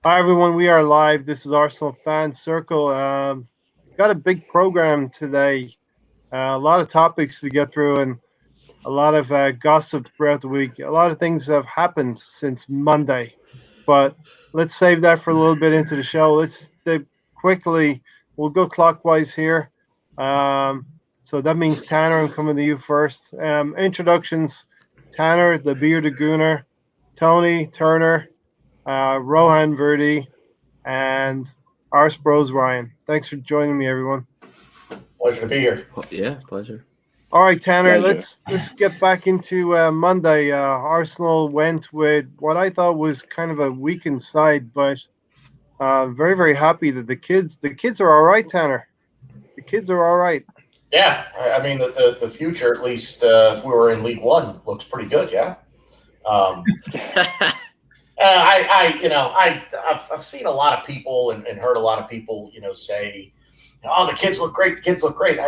Hi everyone, we are live. This is Arsenal Fan Circle. Got a big program today. A lot of topics to get through, and a lot of gossip throughout the week. A lot of things have happened since Monday, but let's save that for a little bit into the show. Let's quickly. We'll go clockwise here. Um, so that means Tanner, I'm coming to you first. Introductions: Tanner, the bearded gooner; Tony Turner, Rohan Verdi, and Ars Bros Ryan. Thanks for joining me, everyone. Pleasure to be here. Yeah, pleasure. All right, Tanner, Pleasure. let's get back into Monday. Arsenal went with what I thought was kind of a weakened side, but very very happy that the kids are all right, Tanner. The kids are all right. Yeah, I mean the future, at least if we were in League One, looks pretty good. Yeah. Um, I've seen a lot of people and heard a lot of people, say, "Oh, the kids look great. The kids look great."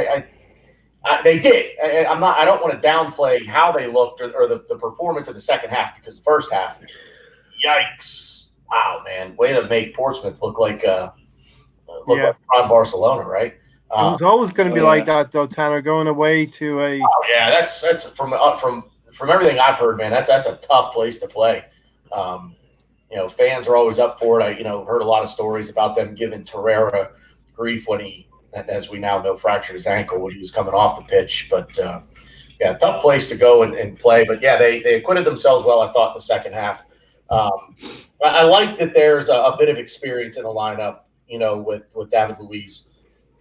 They did. I'm not. I don't want to downplay how they looked or the performance in the second half because the first half, yikes! Wow, man, way to make Portsmouth Yeah, like prime Barcelona, right? it was always going to Oh be like yeah. that, though, Tanner. Going away to a Oh yeah, that's from everything I've heard, man. That's a tough place to play. Um, fans are always up for it. I heard a lot of stories about them giving Torreira grief when he, as we now know, fractured his ankle when he was coming off the pitch. But yeah, tough place to go and play. But yeah, they acquitted themselves well, I thought, in the second half. Um, I like that there's a bit of experience in the lineup. With David Luiz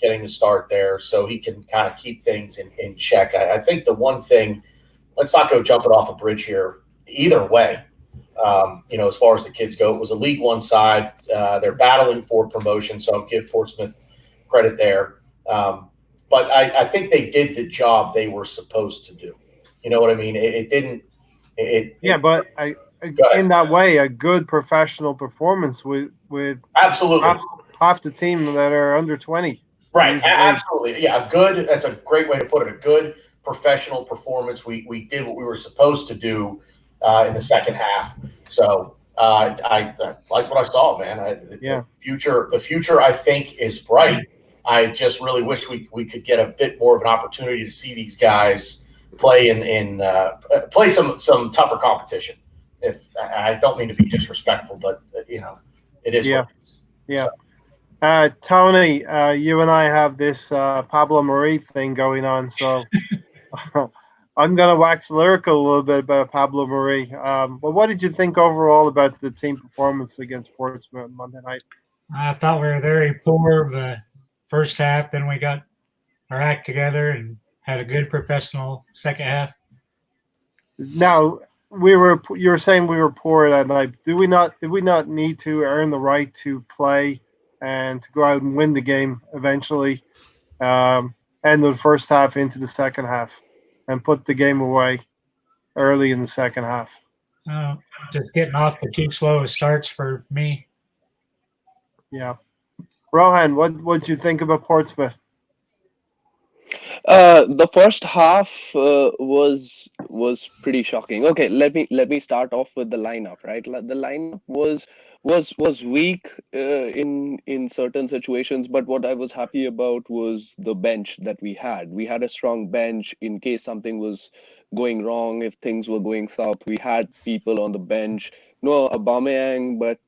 getting the start there, so he can kind of keep things in check. I think the one thing, let's not go jumping off a bridge here. Either way, as far as the kids go, it was a League One side. They're battling for promotion, so I'll give Portsmouth credit there. But I think they did the job they were supposed to do. You know what I mean? It didn't. yeah, but Go ahead. in that way, a good professional performance with half Absolutely. half the team that are under 20 to Right. use his age. Absolutely. Yeah. A good. That's a great way to put it. A good professional performance. We did what we were supposed to do in the second half. So I like what I saw, man. Yeah. The future, I think, is bright. I just really wish we could get a bit more of an opportunity to see these guys play play some tougher competition. If I don't mean to be disrespectful, but it is Yeah. what it is. Yeah. So Tony, you and I have this Pablo Marie thing going on, so I'm gonna wax lyrical a little bit about Pablo Marie. But what did you think overall about the team performance against Portsmouth Monday night? I thought we were very poor the first half. Then we got our act together and had a good professional second half. Now you were saying we were poor that night. Did we not need to earn the right to play and to go out and win the game eventually? End of the first half into the second half and put the game away early in the second half. Uh, just getting off the too slow of starts for me. Yeah. Rohan, what you think about Portsmouth? The first half was pretty shocking. Okay, let me start off with the lineup. Right, the lineup was weak in certain situations, but what I was happy about was the bench that we had. We had a strong bench in case something was going wrong. If things were going south, we had people on the bench. No Aubameyang, but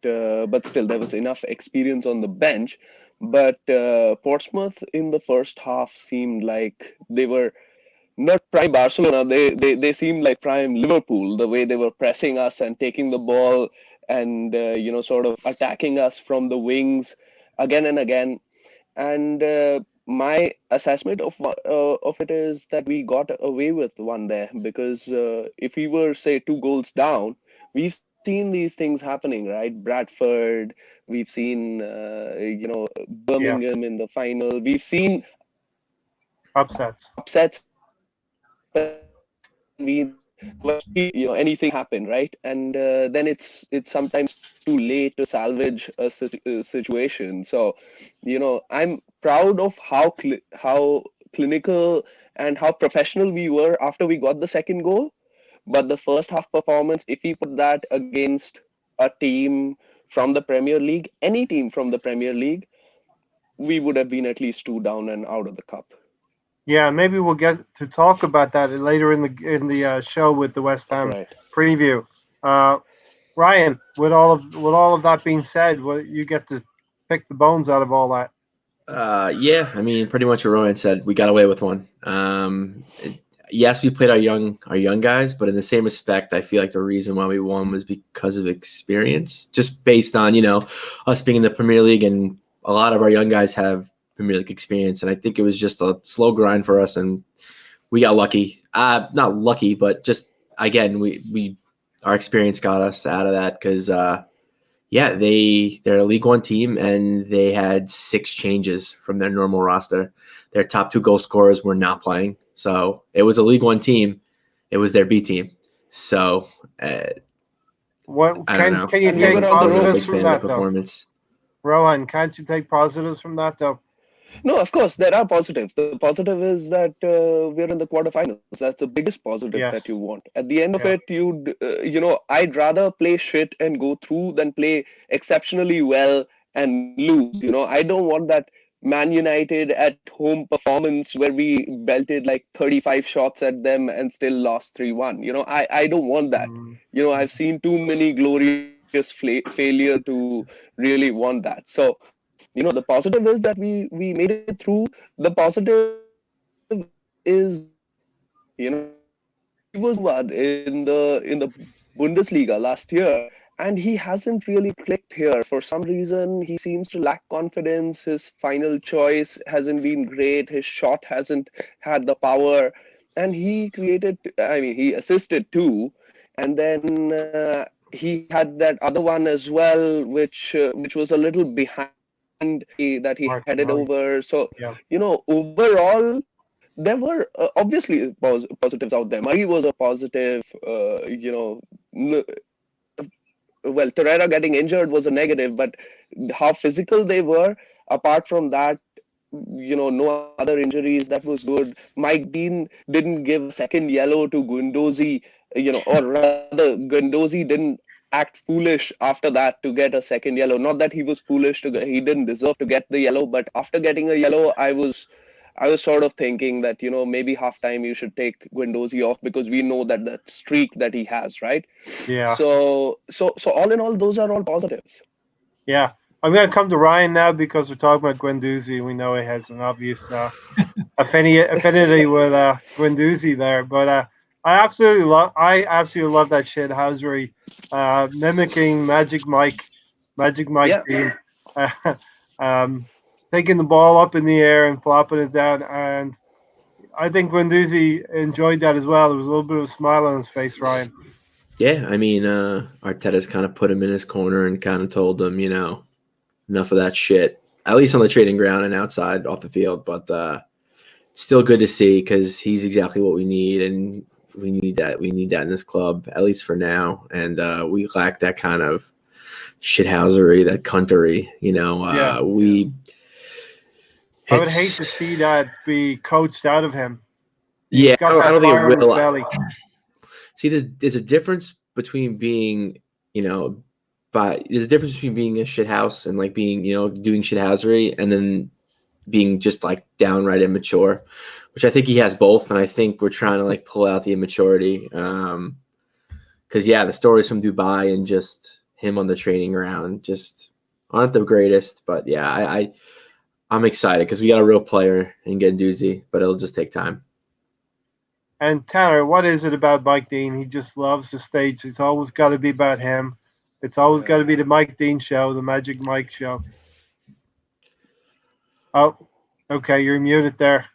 still there was enough experience on the bench. But Portsmouth in the first half seemed like they were not prime Barcelona. They seemed like prime Liverpool. The way they were pressing us and taking the ball and sort of attacking us from the wings again and again. And my assessment of it is that we got away with one there because if we were say 2 goals down, we've seen these things happening, right? Bradford, we've seen Yeah. Birmingham in the final. We've seen Upsets. upsets when anything happen, right? And then it's sometimes too late to salvage a situation. So I'm proud of how clinical and how professional we were after we got the second goal. But the first half performance, if we put that against a team from the Premier League, any team from the Premier League, we would have been at least 2 down and out of the cup. Yeah, maybe we'll get to talk about that later in the show with the West Ham Right. preview. Uh, Ryan, with all of that being said, what you get to pick the bones out of all that. Yeah, I mean, pretty much what Ronan said. We got away with one. Yes, we played our young guys, but in the same respect, I feel like the reason why we won was because of experience, just based on us being in the Premier League, and a lot of our young guys have Premier League experience, and I think it was just a slow grind for us, and we got lucky. Not lucky, but just again, our experience got us out of that because. Yeah, they're a League One team, and they had 6 changes from their normal roster. Their top 2 goal scorers were not playing, so it was a League One team. It was their B team. So What I don't know. can you And we take were on the road. positives Big from fan of that the though? performance. Rowan, can't you take positives from that though? No, of course, there are positives. The positive is that we're in the quarterfinals. That's the biggest positive Yes. that you want. At the end of Yeah. it, I'd rather play shit and go through than play exceptionally well and lose. I don't want that Man United at home performance where we belted like 35 shots at them and still lost 3-1. I don't want that. Mm. I've seen too many glorious failure to really want that. So the positive is that we made it through. The positive is he was in the Bundesliga last year, and he hasn't really clicked here. For some reason, he seems to lack confidence. His final choice hasn't been great. His shot hasn't had the power, and he assisted too, and then he had that other one as well, which was a little behind that he headed Martinelli. over. So Yeah. overall, there were obviously positives out there. Murray was a positive. Well, Torreira getting injured was a negative, but how physical they were. Apart from that, no other injuries. That was good. Mike Dean didn't give a second yellow to Guendouzi, or rather, Guendouzi didn't act foolish after that to get a second yellow. Not that he was foolish he didn't deserve to get the yellow, but after getting a yellow, I was sort of thinking that maybe halftime you should take Guendouzi off because we know that streak that he has, right? Yeah. So all in all, those are all positives. Yeah. I'm going to come to Ryan now because we're talking about Guendouzi. We know he has an obvious affinity with Guendouzi there, but I absolutely love that shit housery, mimicking Magic Mike Yeah. Dean, taking the ball up in the air and flopping it down, and I think Guendouzi enjoyed that as well. There was a little bit of a smile on his face, Ryan. Yeah, I mean, Arteta's kind of put him in his corner and kind of told him, enough of that shit, at least on the training ground and outside off the field. But it's still good to see because he's exactly what we need, and we need that. We need that in this club, at least for now. And we lack that kind of shithousery, that cuntery. I would hate to see that be coached out of him. Yeah, got I that don't think fire it in his will. belly. See, there's a difference between being, there's a difference between being a shithouse and like being, doing shithousery and then being just like downright immature, which I think he has both. And I think we're trying to like pull out the immaturity. Cause yeah, the stories from Dubai and just him on the training ground just aren't the greatest, but yeah, I'm excited because we got a real player in Guendouzi, but it'll just take time. And Tanner, what is it about Mike Dean? He just loves the stage. It's always got to be about him. It's always got to be the Mike Dean show, the Magic Mike show. Oh, okay, you're muted there.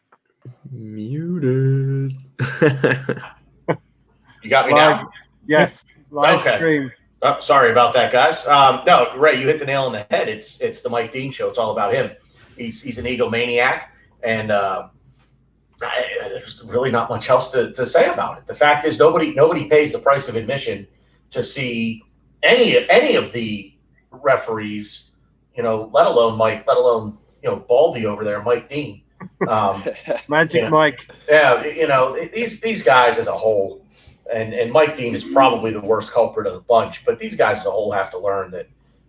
Muted. You got me now? Yes, live Okay. stream. Oh, sorry about that, guys. No, Ray, you hit the nail on the head. It's the Mike Dean show. It's all about him. He's an egomaniac, and there's really not much else to say about it. The fact is, nobody pays the price of admission to see any of the referees, let alone Mike, let alone Baldy over there, Mike Dean, Magic Mike. Yeah, these guys as a whole, and Mike Dean is probably the worst culprit of the bunch. But these guys as a whole have to learn that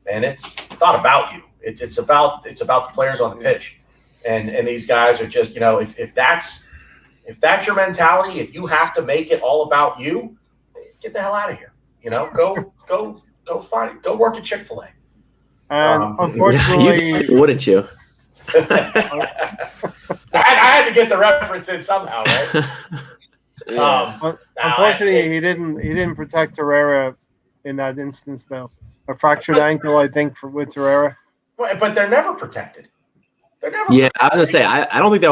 and it's not about you. It's about the players on the pitch, and these guys are just, if that's your mentality, if you have to make it all about you, get the hell out of here. Go work at Chick-fil-A. And unfortunately, wouldn't you? I had to get the reference in somehow, right? Unfortunately, he didn't protect Herrera in that instance, though. A fractured ankle, I think, with Herrera. But they're never protected. They're never. Yeah, I was gonna say I don't think that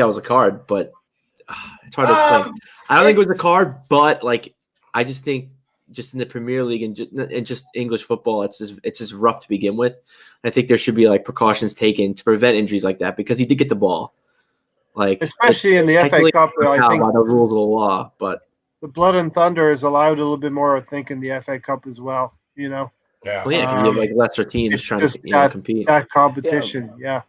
was a card, but it's hard to explain. I don't think it was a card, but I just think just in the Premier League and just English football, it's just rough to begin with. And I think there should be precautions taken to prevent injuries like that because he did get the ball. Especially in the FA Cup, I think by the rules of the law, but the Blood and Thunder is allowed a little bit more, I think, in the FA Cup as well. Yeah. Well, because you have lesser teams trying to compete. That competition, yeah.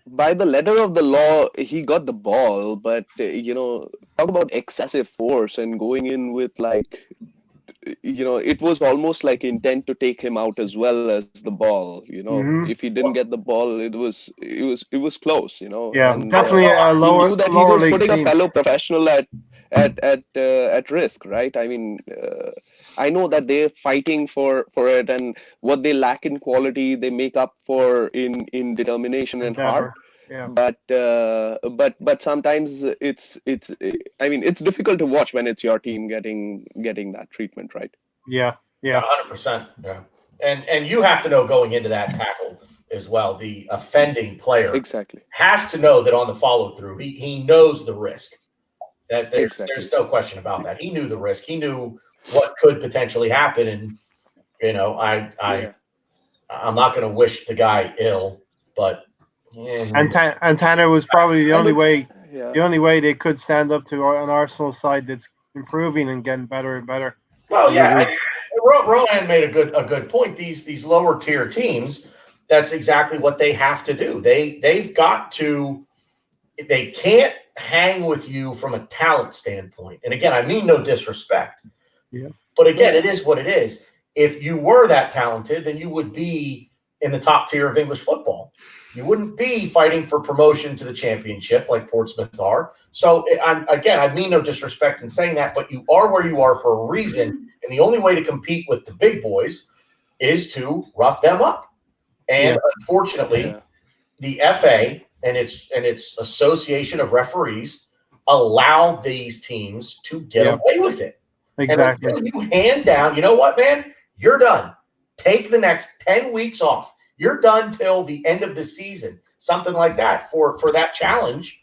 By the letter of the law, he got the ball, but talk about excessive force and going in with it was almost like intent to take him out as well as the ball. If he didn't get the ball, it was close. Yeah, and, definitely a lower. He knew that he was putting a fellow professional at risk, right? I mean, I know that they're fighting for it, and what they lack in quality, they make up for in determination and heart. Yeah. But sometimes it's difficult to watch when it's your team getting that treatment, right? Yeah. 100%. Yeah, and you have to know going into that tackle as well. The offending player has to know that on the follow through, he knows the risk. That there's no question about that. He knew the risk. He knew what could potentially happen, and I'm not going to wish the guy ill, but. And Tanner was probably the only way. The only way they could stand up to an Arsenal side that's improving and getting better and better. Well, yeah, Rohan made a good point. These lower tier teams, that's exactly what they have to do. They've got to. They can't hang with you from a talent standpoint. And again, I mean no disrespect. Yeah. But again, it is what it is. If you were that talented, then you would be in the top tier of English football. You wouldn't be fighting for promotion to the championship like Portsmouth are. So, I mean no disrespect in saying that, but you are where you are for a reason. And the only way to compete with the big boys is to rough them up. And unfortunately, the FA and its association of referees allow these teams to get away with it. Exactly. And until you hand down, you know what, man? You're done. Take the next 10 weeks off. You're done till the end of the season, something like that for that challenge,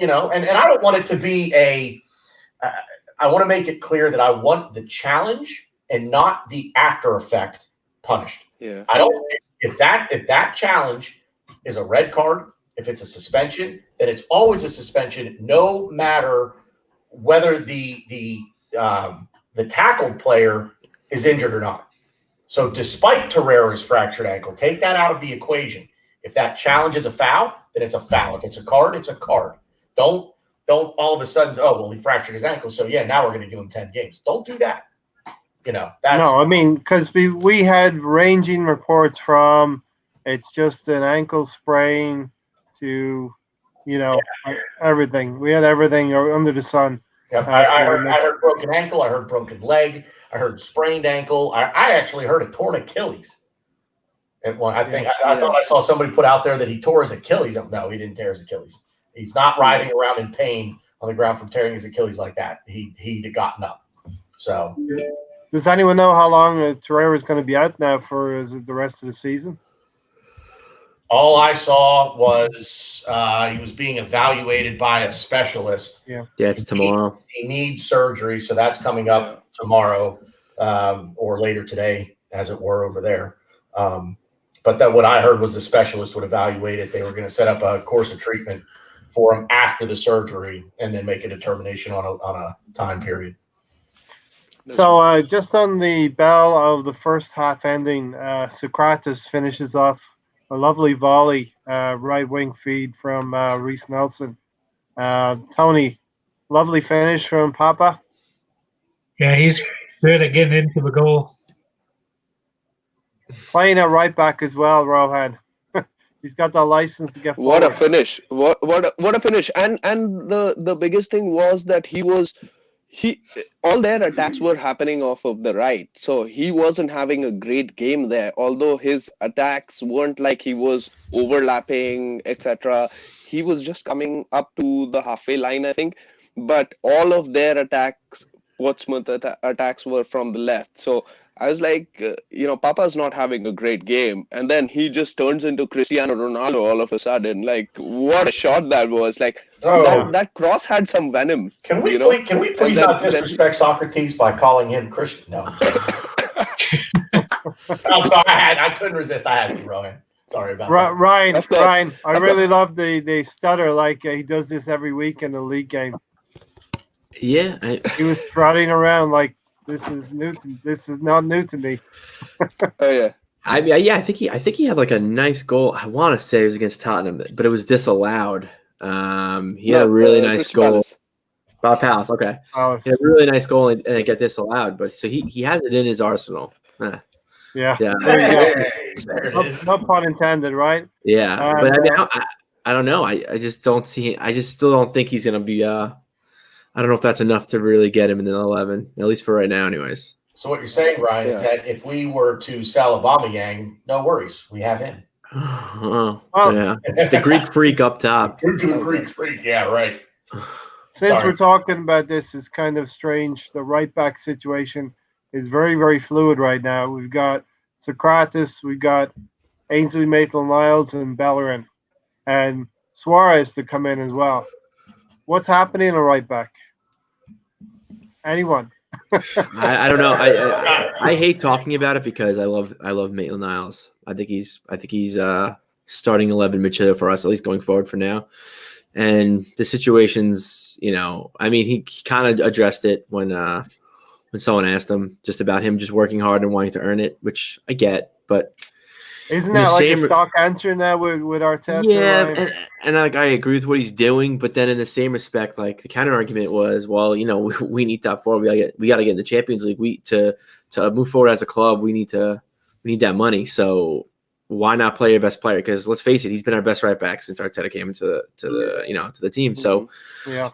and I don't want it to be I want to make it clear that I want the challenge and not the after effect punished. Yeah. I don't, if that challenge is a red card, if it's a suspension, then it's always a suspension, no matter whether the tackled player is injured or not. So despite Torreira's fractured ankle, take that out of the equation. If that challenge is a foul, then it's a foul. If it's a card, it's a card. Don't all of a sudden, he fractured his ankle, so now we're going to give him 10 games. Don't do that. Because we had ranging reports from it's just an ankle sprain to, everything. We had everything under the sun. Yep. I heard broken ankle. I heard broken leg. I heard sprained ankle. I actually heard a torn Achilles. I thought I saw somebody put out there that he tore his Achilles. No, he didn't tear his Achilles. He's not riding around in pain on the ground from tearing his Achilles like that. He'd gotten up. So, does anyone know how long Torreira is going to be out now for the rest of the season? All I saw was he was being evaluated by a specialist. Yeah, it's tomorrow. He needs surgery, so that's coming up tomorrow or later today, as it were, over there. But what I heard was the specialist would evaluate it. They were going to set up a course of treatment for him after the surgery and then make a determination on a time period. So just on the bell of the first half ending, Socrates finishes off a lovely volley, right wing feed from Reece Nelson. Tony, lovely finish from Papa. Yeah, he's good at getting into the goal. playing at right back as well, Rohan. He's got the license to get What a forward. finish! What a finish! And the biggest thing was that he all their attacks were happening off of the right, so he wasn't having a great game there. Although his attacks weren't like he was overlapping, etc. He was just coming up to the halfway line, I think. But all of their attacks, attacks were from the left. So I was like, Papa's not having a great game, and then he just turns into Cristiano Ronaldo all of a sudden. Like, what a shot that was! Like So that cross had some venom, can we you know. can we And please then not disrespect Socrates by calling him Christian? No, I'm sorry. I'm sorry. I couldn't resist. I had to, Rohan. Sorry about that. Ryan, Of course. Ryan, I Of really love the stutter like he does this every week in the league game. Yeah, He was trotting around like this is not new to me. Oh yeah. I mean, yeah, I think he had like a nice goal. I want to say it was against Tottenham, but it was disallowed. He had a really nice Crystal goal. Palace. Palace, okay. Oh, He had a really nice goal and it got disallowed. But so he has it in his arsenal. Huh. yeah. Yeah, There you go. Hey, there it No, is. no pun intended, right? yeah. And, But I mean, I don't know. I just don't see. I just still don't think he's gonna be. I don't know if that's enough to really get him in the 11, at least for right now, anyways. So what you're saying, Ryan, is Yeah. that if we were to sell Aubameyang, no worries, we have him. Oh, Well- yeah, the Greek freak up top. Greek freak, yeah, right. Since Sorry. we're talking about this, it's kind of strange. The right back situation is very, very fluid right now. We've got Socrates, we've got Ainsley Maitland-Niles, and Bellerin, and Suarez to come in as well. What's happening at right back? Anyone? I don't know. I hate talking about it because I love Maitland Niles. I think he's starting 11 material for us, at least going forward for now. And the situations, I mean, he kind of addressed it when someone asked him just about him just working hard and wanting to earn it, which I get, but Isn't the that like same- a stock answer now with Arteta? yeah, Ryan? and like I agree with what he's doing, but then in the same respect, like the counter argument was, well, we need top four. We gotta get in the Champions League. We to move forward as a club, we need that money. So why not play your best player? Because let's face it, he's been our best right back since Arteta came into the team. So Yeah.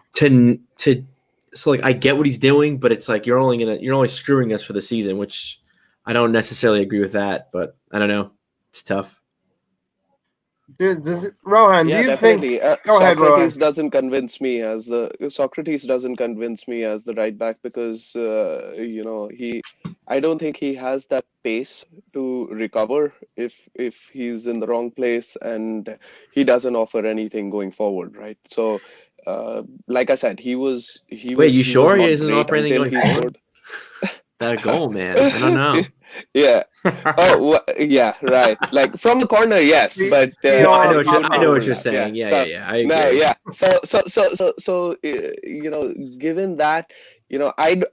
So like I get what he's doing, but it's like you're only screwing us for the season, which I don't necessarily agree with that. But I don't know, it's tough. Rohan, Yeah, do you definitely. think? Go ahead, Socrates Rohan. doesn't convince me as the right back because I don't think he has that pace to recover if he's in the wrong place, and he doesn't offer anything going forward, right? So, like I said, he was Wait, you sure he not isn't great offering anything until going he forward? scored. That goal, man. I don't know. Yeah. Oh, yeah, right. Like from the corner, yes, See- but see No, I all- know what he I know what wouldn't you're have. saying. Yeah. Yeah, So yeah. I agree. no, yeah. So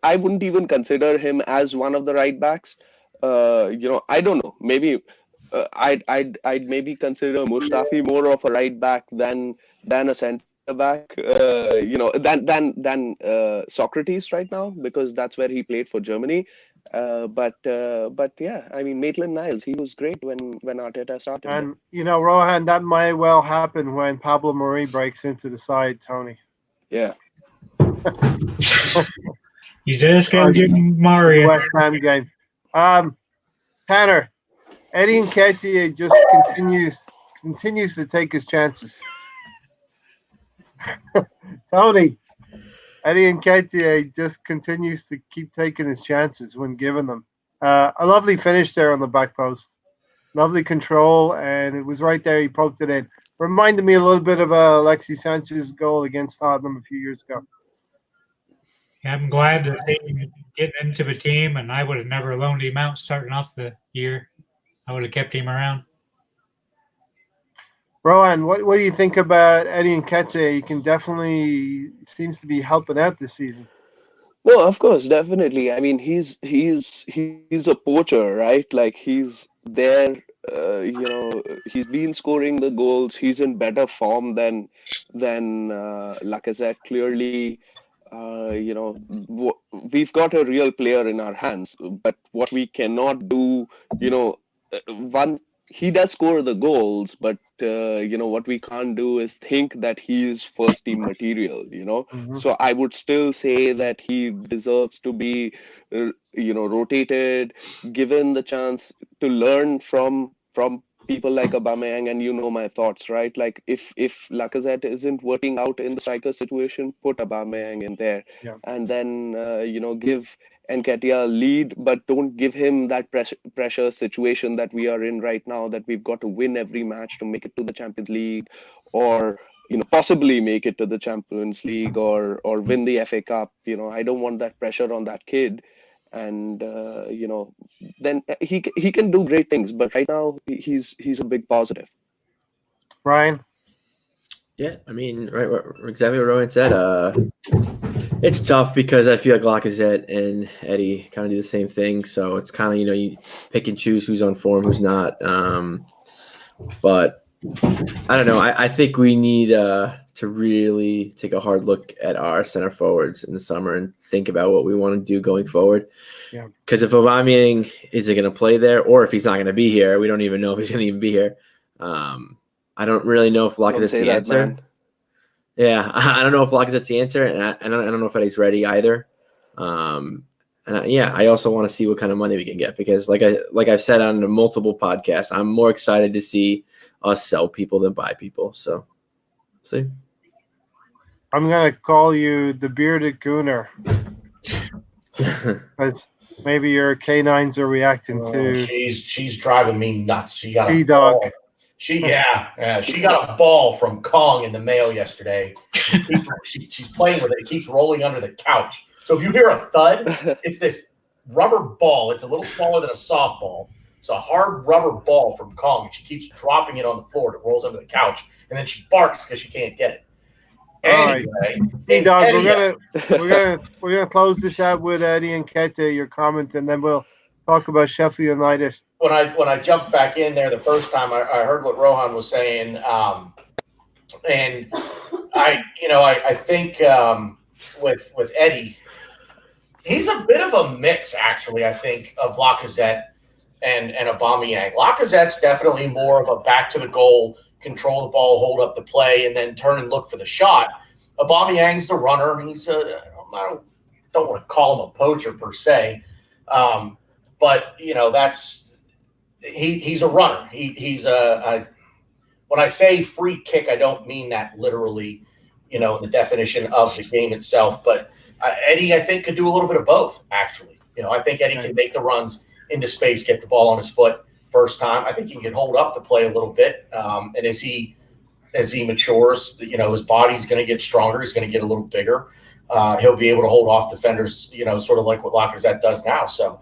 I wouldn't even consider him as one of the right backs. I don't know. Maybe I'd maybe consider Mustafi more of a right back than a centre back. Than Socrates right now, because that's where he played for Germany. But yeah, I mean Maitland-Niles, he was great when Arteta started. And Rohan, that might well happen when Pablo Mari breaks into the side, Tony. Yeah. You just gotta give The Mario. West Ham game. Tanner, Eddie Nketiah just continues to take his chances. Tony, Eddie Nketiah just continues to keep taking his chances when given them. A lovely finish there on the back post. Lovely control, and it was right there. He poked it in. Reminded me a little bit of Alexis Sanchez's goal against Tottenham a few years ago. I'm glad to see him getting into the team, and I would have never loaned him out starting off the year. I would have kept him around. Rowan, what do you think about Eddie Nketiah? He can definitely seems to be helping out this season. No, of course, definitely. I mean, he's a poacher, right? Like he's there. He's been scoring the goals. He's in better form than Lacazette. Clearly, we've got a real player in our hands. But what we cannot do, one, he does score the goals, but what we can't do is think that he is first team material. Mhm. So I would still say that he deserves to be, rotated, given the chance to learn from people like Aubameyang. And my thoughts, right? Like if Lacazette isn't working out in the striker situation, put Aubameyang in there, Yeah. and then give Nketiah lead, but don't give him that pressure situation that we are in right now, that we've got to win every match to make it to the Champions League, or possibly make it to the Champions League, or win the FA Cup. I don't want that pressure on that kid. And then he can do great things, but right now he's a big positive. Ryan? Yeah, I mean, right, exactly what Rowan said. It's tough because I feel like Lacazette and Eddie kind of do the same thing. So it's kind of, you pick and choose who's on form, who's not. But I don't know. I think we need to really take a hard look at our center forwards in the summer and think about what we want to do going forward. Yeah. Because if Aubameyang isn't going to play there, or if he's not going to be here, we don't even know if he's going to even be here. I don't really know if Lacazette's the answer. Man. Yeah, I don't know if Lacazette's the answer, and I don't know if Eddie's ready either. I also want to see what kind of money we can get, because like I've said on multiple podcasts, I'm more excited to see us sell people than buy people. So, see. I'm gonna call you the bearded gooner. Because maybe your canines are reacting to She's driving me nuts. She got a T-Dog. ball. She got a ball from Kong in the mail yesterday. She's playing with it. It keeps rolling under the couch. So if you hear a thud, it's this rubber ball. It's a little smaller than a softball. It's a hard rubber ball from Kong. And she keeps dropping it on the floor. It rolls under the couch, and then she barks because she can't get it. Anyway, T-Dog, we're gonna close this out with Eddie and Nketiah, your comment, and then we'll talk about Sheffield United. When I jumped back in there the first time, I heard what Rohan was saying, and I think with Eddie, he's a bit of a mix, actually. I think of Lacazette and Aubameyang. Lacazette's definitely more of a back to the goal, control the ball, hold up the play, and then turn and look for the shot. Aubameyang's the runner. He's I don't want to call him a poacher per se, but he's a runner. He's when I say free kick, I don't mean that literally, in the definition of the game itself. But Eddie, I think, could do a little bit of both, actually. I think Eddie can make the runs into space, get the ball on his foot first time. I think he can hold up the play a little bit. And as he matures, his body's going to get stronger. He's going to get a little bigger. He'll be able to hold off defenders, sort of like what Lacazette does now. So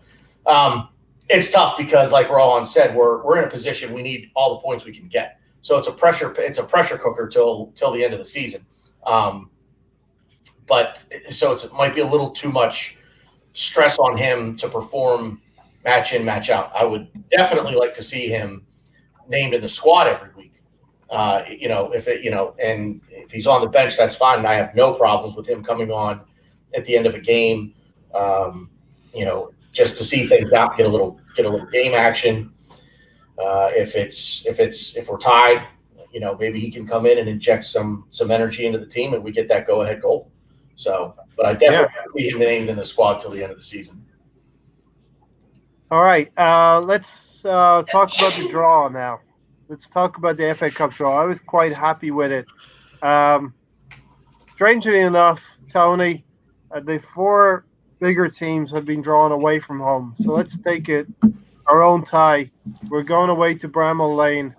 it's tough because, like Rohan said, we're in a position we need all the points we can get. So it's a pressure cooker till the end of the season. But so it might be a little too much stress on him to perform match in, match out. I would definitely like to see him named in the squad every week. And if he's on the bench, that's fine. And I have no problems with him coming on at the end of a game. Just to see things out, get a little game action. If we're tied, maybe he can come in and inject some energy into the team, and we get that go-ahead goal. So, but I definitely see him named in the squad till the end of the season. All right, let's talk about the draw now. Let's talk about the FA Cup draw. I was quite happy with it. Strangely enough, Tony, the four bigger teams have been drawn away from home. So let's take it our own tie. We're going away to Bramall Lane,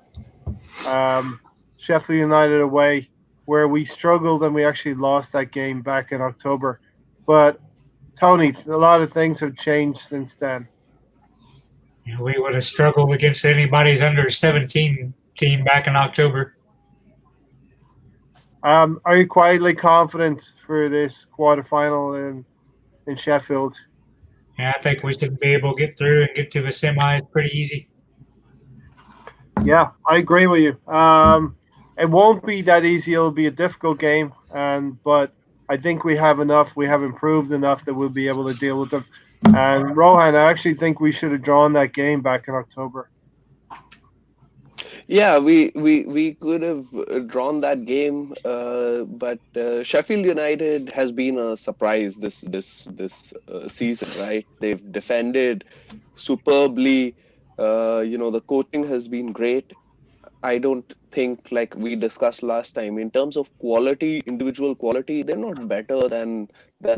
Sheffield United away, where we struggled and we actually lost that game back in October. But Tony, a lot of things have changed since then. We would have struggled against anybody's under 17 team back in October. Are you quietly confident for this quarterfinal in Sheffield? Yeah, I think we should be able to get through and get to the semis pretty easy. Yeah, I agree with you. It won't be that easy. It'll be a difficult game, but I think we have enough. We have improved enough that we'll be able to deal with them. And Rohan, I actually think we should have drawn that game back in October. Yeah, we could have drawn that game, but Sheffield United has been a surprise this season, right? They've defended superbly. The coaching has been great. I don't think, like we discussed last time, in terms of quality, individual quality, they're not better than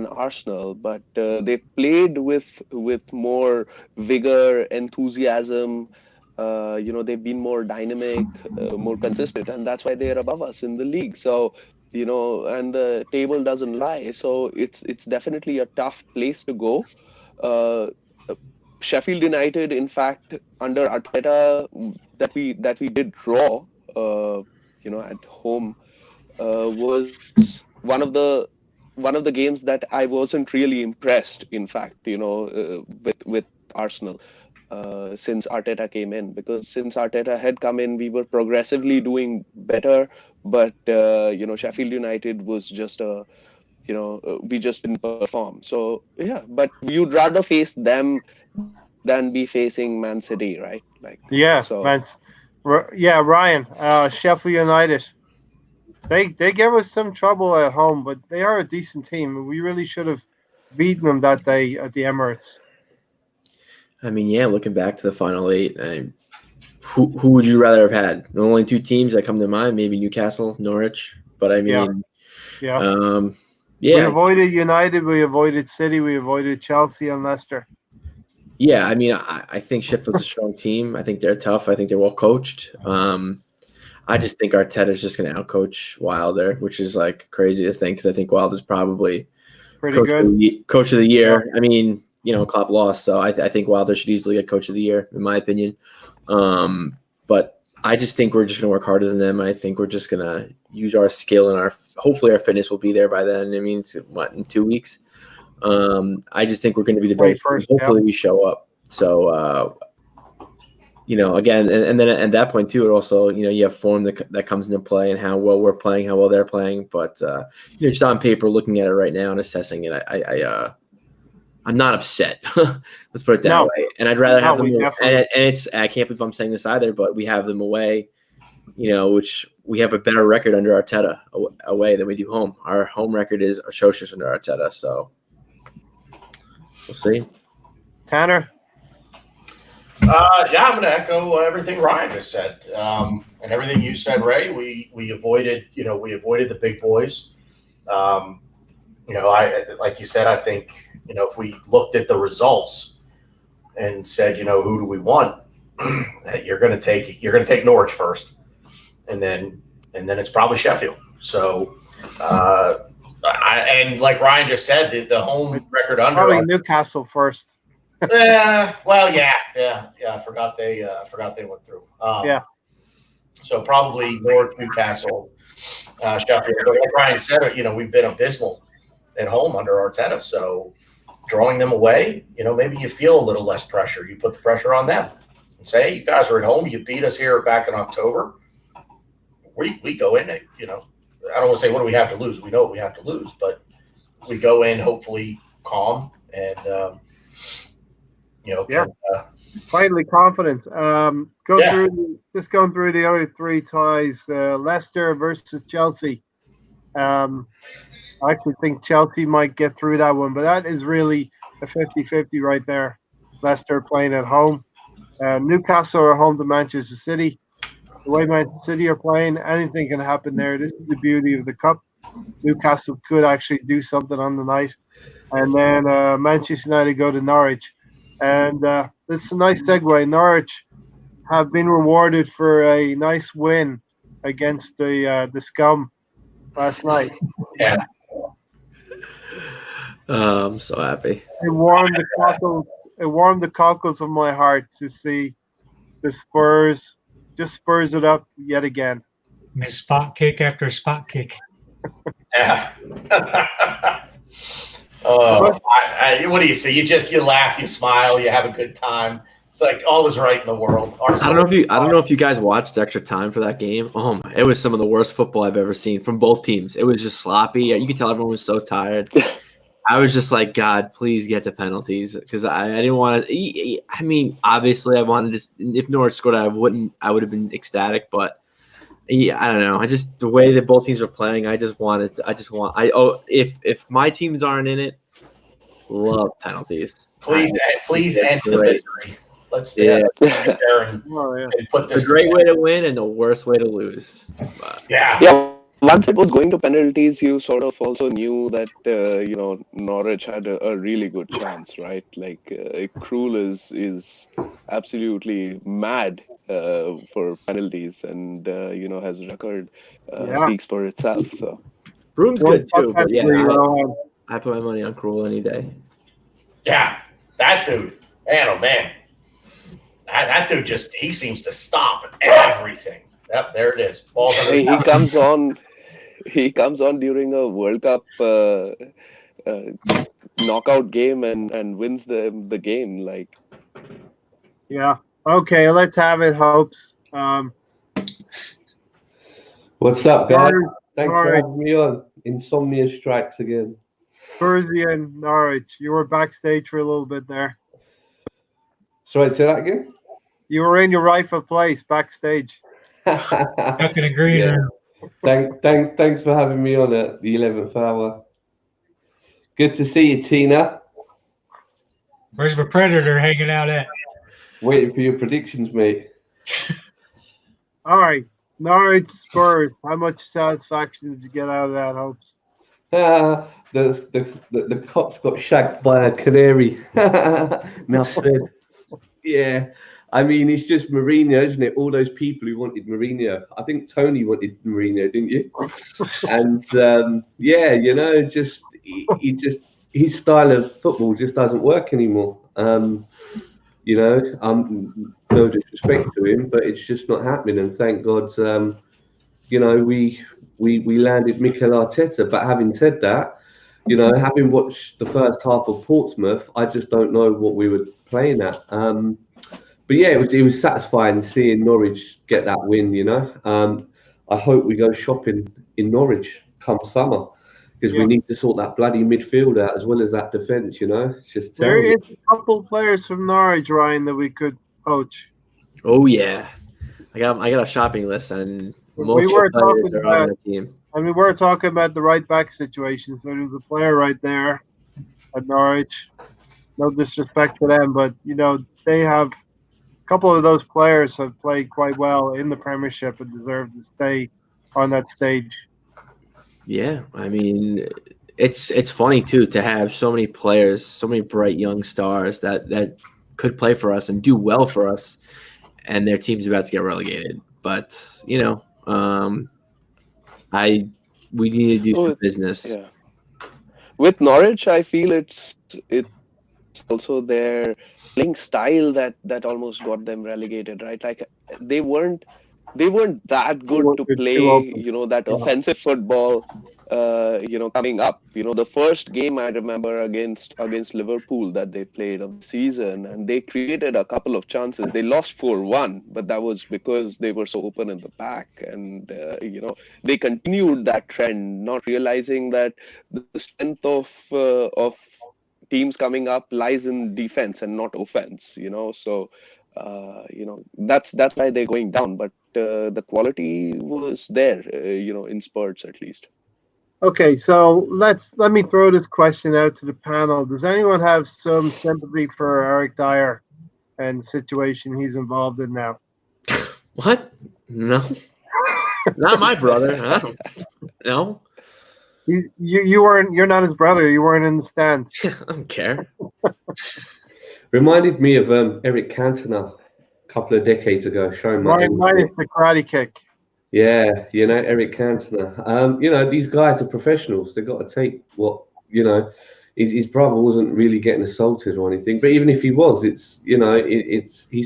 Arsenal, but they played with more vigor, enthusiasm. They've been more dynamic, more consistent, and that's why they're above us in the league. So, and the table doesn't lie. So it's definitely a tough place to go. Uh, Sheffield United, in fact, under Arteta, that we did draw, at home, was one of the games that I wasn't really impressed. In fact, with Arsenal, since Arteta came in, because since Arteta had come in, we were progressively doing better, but Sheffield United was just we just didn't perform. So yeah, but you'd rather face them than be facing Man City, right? Like, so Yeah, man. Yeah, Ryan. Sheffield United. They gave us some trouble at home, but they are a decent team. We really should have beaten them that day at the Emirates. I mean, yeah, looking back to the final eight, who would you rather have had? The only two teams that come to mind, maybe Newcastle, Norwich. But I Yeah, mean, yeah. We yeah, avoided United, we avoided City, we avoided Chelsea and Leicester. yeah. I mean, I think Sheffield's a strong team. I think they're tough. I think they're well coached. I just think Arteta's just going to outcoach Wilder, which is like crazy to think because I think Wilder's probably Pretty good. coach of the year. I mean, Klopp lost, so I think Wilder should easily get coach of the year, in my opinion. But I just think we're just going to work harder than them. I think we're just going to use our skill and hopefully our fitness will be there by then. I mean, it's, in 2 weeks? I just think we're going to be the better team. Hopefully we show up. So, again, and then at that point too, it also, you have form that comes into play and how well we're playing, how well they're playing. But, just on paper, looking at it right now and assessing it, I'm not upset. Let's put it that way. And I'd rather have them. And I can't believe I'm saying this either, but we have them away, which we have a better record under Arteta away than we do home. Our home record is atrocious under Arteta. So we'll see. Tanner? Yeah, I'm going to echo everything Ryan just said, and everything you said, Ray. We avoided, the big boys. I like you said, I think, if we looked at the results and said, who do we want, you're going to take Norwich first, and then it's probably Sheffield. So, and like Ryan just said, the home record under probably Newcastle first. Well, yeah. I forgot they went through. Yeah. So probably Norwich, Newcastle, Sheffield. But like Ryan said, we've been abysmal at home under Arteta. So drawing them away, maybe you feel a little less pressure. You put the pressure on them and say, hey, you guys are at home. You beat us here back in October. We go in, I don't want to say what do we have to lose. We know what we have to lose, but we go in hopefully calm and finally confident. Going through the other three ties. Leicester versus Chelsea. I actually think Chelsea might get through that one, but that is really a 50-50 right there. Leicester playing at home. Newcastle are home to Manchester City. The way Manchester City are playing, anything can happen there. This is the beauty of the cup. Newcastle could actually do something on the night. And then Manchester United go to Norwich. And it's a nice segue. Norwich have been rewarded for a nice win against the scum last night. Yeah. I'm so happy. It warmed the cockles of my heart to see the Spurs just spurs it up yet again. Miss spot kick after spot kick. Yeah. What do you say? You laugh, you smile, you have a good time. It's like all is right in the world. I don't know if you guys watched extra time for that game. Oh my, it was some of the worst football I've ever seen from both teams. It was just sloppy. You could tell everyone was so tired. I was just like, God, please get to penalties because I didn't want to. I mean, obviously, I wanted to. If Norwich scored, I would have been ecstatic, but. Yeah, I don't know. I just the way that both teams are playing. If my teams aren't in it, love penalties. Please end the misery. Let's Yeah. get there and put this. It's a great way to win and the worst way to lose. But, yeah. Once it was going to penalties, you sort of also knew that Norwich had a really good chance, right? Like Krul is absolutely mad for penalties, and his record speaks for itself. So Broom's good too, but yeah, I put my money on Krul any day. Yeah, that dude, man, oh man, that dude he seems to stop everything. Yep, there it is. Ball's He comes on during a World Cup knockout game and wins the game. Like, yeah. Okay, let's have it, Hopes. What's up, guys? Thanks for having me on. Insomnia strikes again. Spursy and Norwich, you were backstage for a little bit there. Sorry, say that again? You were in your rightful place backstage. Stuck in a green room. Thanks for having me on at the 11th hour. Good to see you, Tina. Where's the Predator hanging out at? Waiting for your predictions, mate. All right. Norwich Spurs. How much satisfaction did you get out of that, Hopes? The cops got shagged by a canary. Now said. Yeah. I mean, it's just Mourinho, isn't it? All those people who wanted Mourinho. I think Tony wanted Mourinho, didn't you? And his style of football just doesn't work anymore. No disrespect to him, but it's just not happening. And thank God, we landed Mikel Arteta. But having said that, having watched the first half of Portsmouth, I just don't know what we were playing at. But yeah, it was satisfying seeing Norwich get that win. I hope we go shopping in Norwich come summer because we need to sort that bloody midfield out as well as that defence. It's just terrible. There is a couple of players from Norwich, Ryan, that we could poach. Oh yeah, I got a shopping list, and most of the players are on the team. I mean, we're talking about the right back situation. So there's a player right there at Norwich. No disrespect to them, but they have. A couple of those players have played quite well in the Premiership and deserve to stay on that stage. Yeah, I mean, it's funny too to have so many players, so many bright young stars that could play for us and do well for us, and their team's about to get relegated. But we need to do some business. Yeah. With Norwich, I feel it's also their playing style that almost got them relegated, right? Like they weren't that good to play, that offensive football, coming up. The first game I remember against Liverpool that they played of the season, and they created a couple of chances. They lost 4-1, but that was because they were so open in the back, and they continued that trend, not realizing that the strength of teams coming up lies in defense and not offense, so that's why they're going down, but the quality was there, in spurts at least. Okay, so let me throw this question out to the panel. Does anyone have some sympathy for Eric Dyer and the situation he's involved in now? What? No. Not my brother. I don't know. You're not his brother. You weren't in the stand. I don't care. Reminded me of Eric Cantona a couple of decades ago. Showing mine is the Karate Kick. Yeah, Eric Cantona. These guys are professionals. They've got to take what his brother wasn't really getting assaulted or anything. But even if he was, he's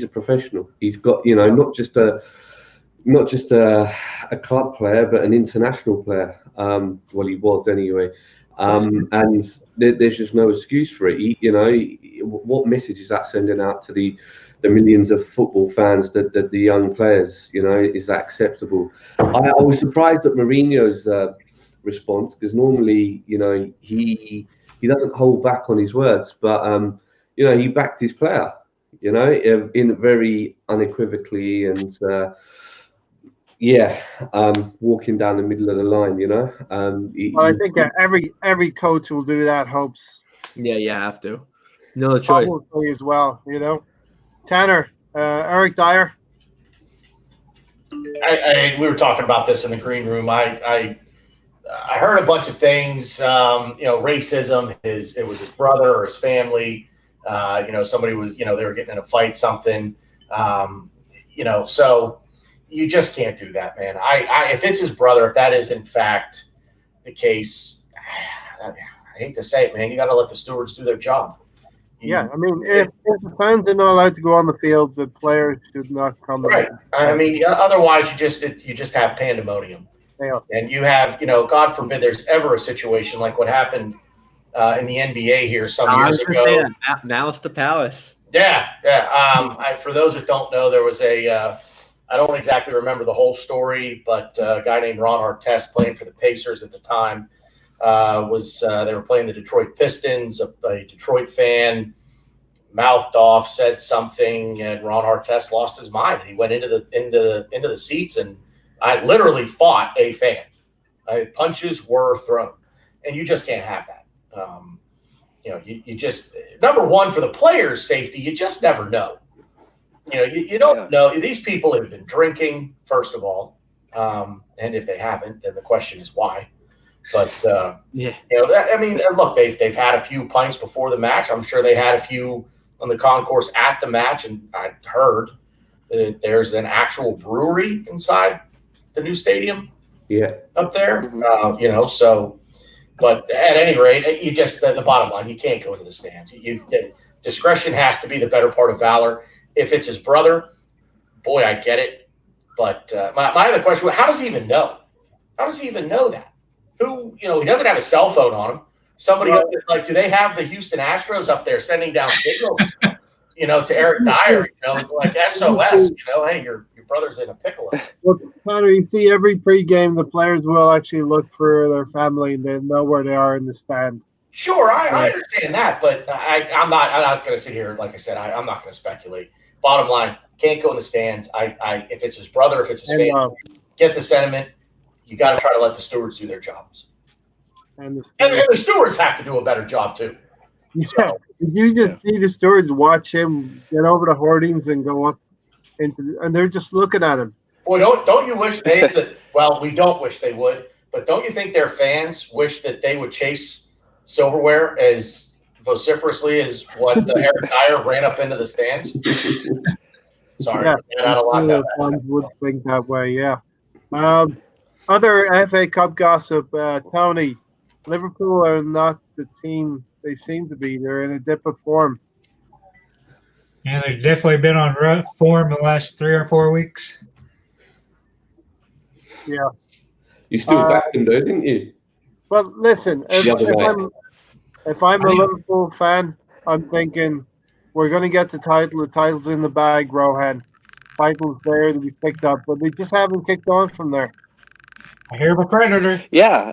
a professional. He's got not just a club player, but an international player. Well, he was anyway. And there's just no excuse for it. What message is that sending out to the millions of football fans, that the young players? Is that acceptable? I was surprised at Mourinho's response, because normally, he he doesn't hold back on his words. But he backed his player, in very unequivocally and walking down the middle of the line. Well, I think every coach will do that. Hopes. Yeah, you have to. No choice. Probably as well. Tanner, Eric Dyer. We were talking about this in the green room. I heard a bunch of things. Racism. It was his brother or his family. Somebody was. They were getting in a fight. Something. So you just can't do that, man. If it's his brother, if that is in fact the case, I hate to say it, man. You got to let the stewards do their job. Yeah, I mean, if the fans are not allowed to go on the field, the players should not come. Right. I mean, otherwise you just have pandemonium, and you have, God forbid, there's ever a situation like what happened in the NBA here some years ago. Malice to Palace. Yeah. For those that don't know, there was I don't exactly remember the whole story, but a guy named Ron Artest, playing for the Pacers at the time, they were playing the Detroit Pistons. A Detroit fan mouthed off, said something, and Ron Artest lost his mind. And he went into the seats, and I literally fought a fan. Punches were thrown, and you just can't have that. You just, number one, for the players' safety, you just never know. You don't know. These people have been drinking, first of all, and if they haven't, then the question is why. But look, they've had a few pints before the match. I'm sure they had a few on the concourse at the match, and I heard that there's an actual brewery inside the new stadium. Yeah, up there. So. But at any rate, you just the bottom line, you can't go into the stands. Discretion has to be the better part of valor. If it's his brother, boy, I get it. But my other question was, how does he even know? How does he even know that? He doesn't have a cell phone on him. Somebody do they have the Houston Astros up there sending down signals, to Eric Dyer, like SOS, hey, your brother's in a pickle. Look, Tanner, you see every pregame, the players will actually look for their family and they know where they are in the stand. Sure, I understand that, but I'm not going to sit here. Like I said, I'm not going to speculate. Bottom line, can't go in the stands. If it's his brother, if it's his family, get the sentiment. You got to try to let the stewards do their jobs, and the stewards have to do a better job too. Yeah, so, you just see the stewards watch him get over the hoardings and go up and they're just looking at him. Boy, don't you wish they? Well, we don't wish they would, but don't you think their fans wish that they would chase silverware as vociferously as what Eric Dyer ran up into the stands? Sorry, fans would think that way. Yeah. Other FA Cup gossip, Tony. Liverpool are not the team they seem to be. They're in a dip of form. Yeah, they've definitely been on rough form the last 3 or 4 weeks. Yeah. You still backed them though, didn't you? Well, listen, if I'm a Liverpool fan, I'm thinking we're going to get the title. The title's in the bag, Rohan. Title's there to be picked up, but they just haven't kicked on from there. I hear of a predator. Yeah,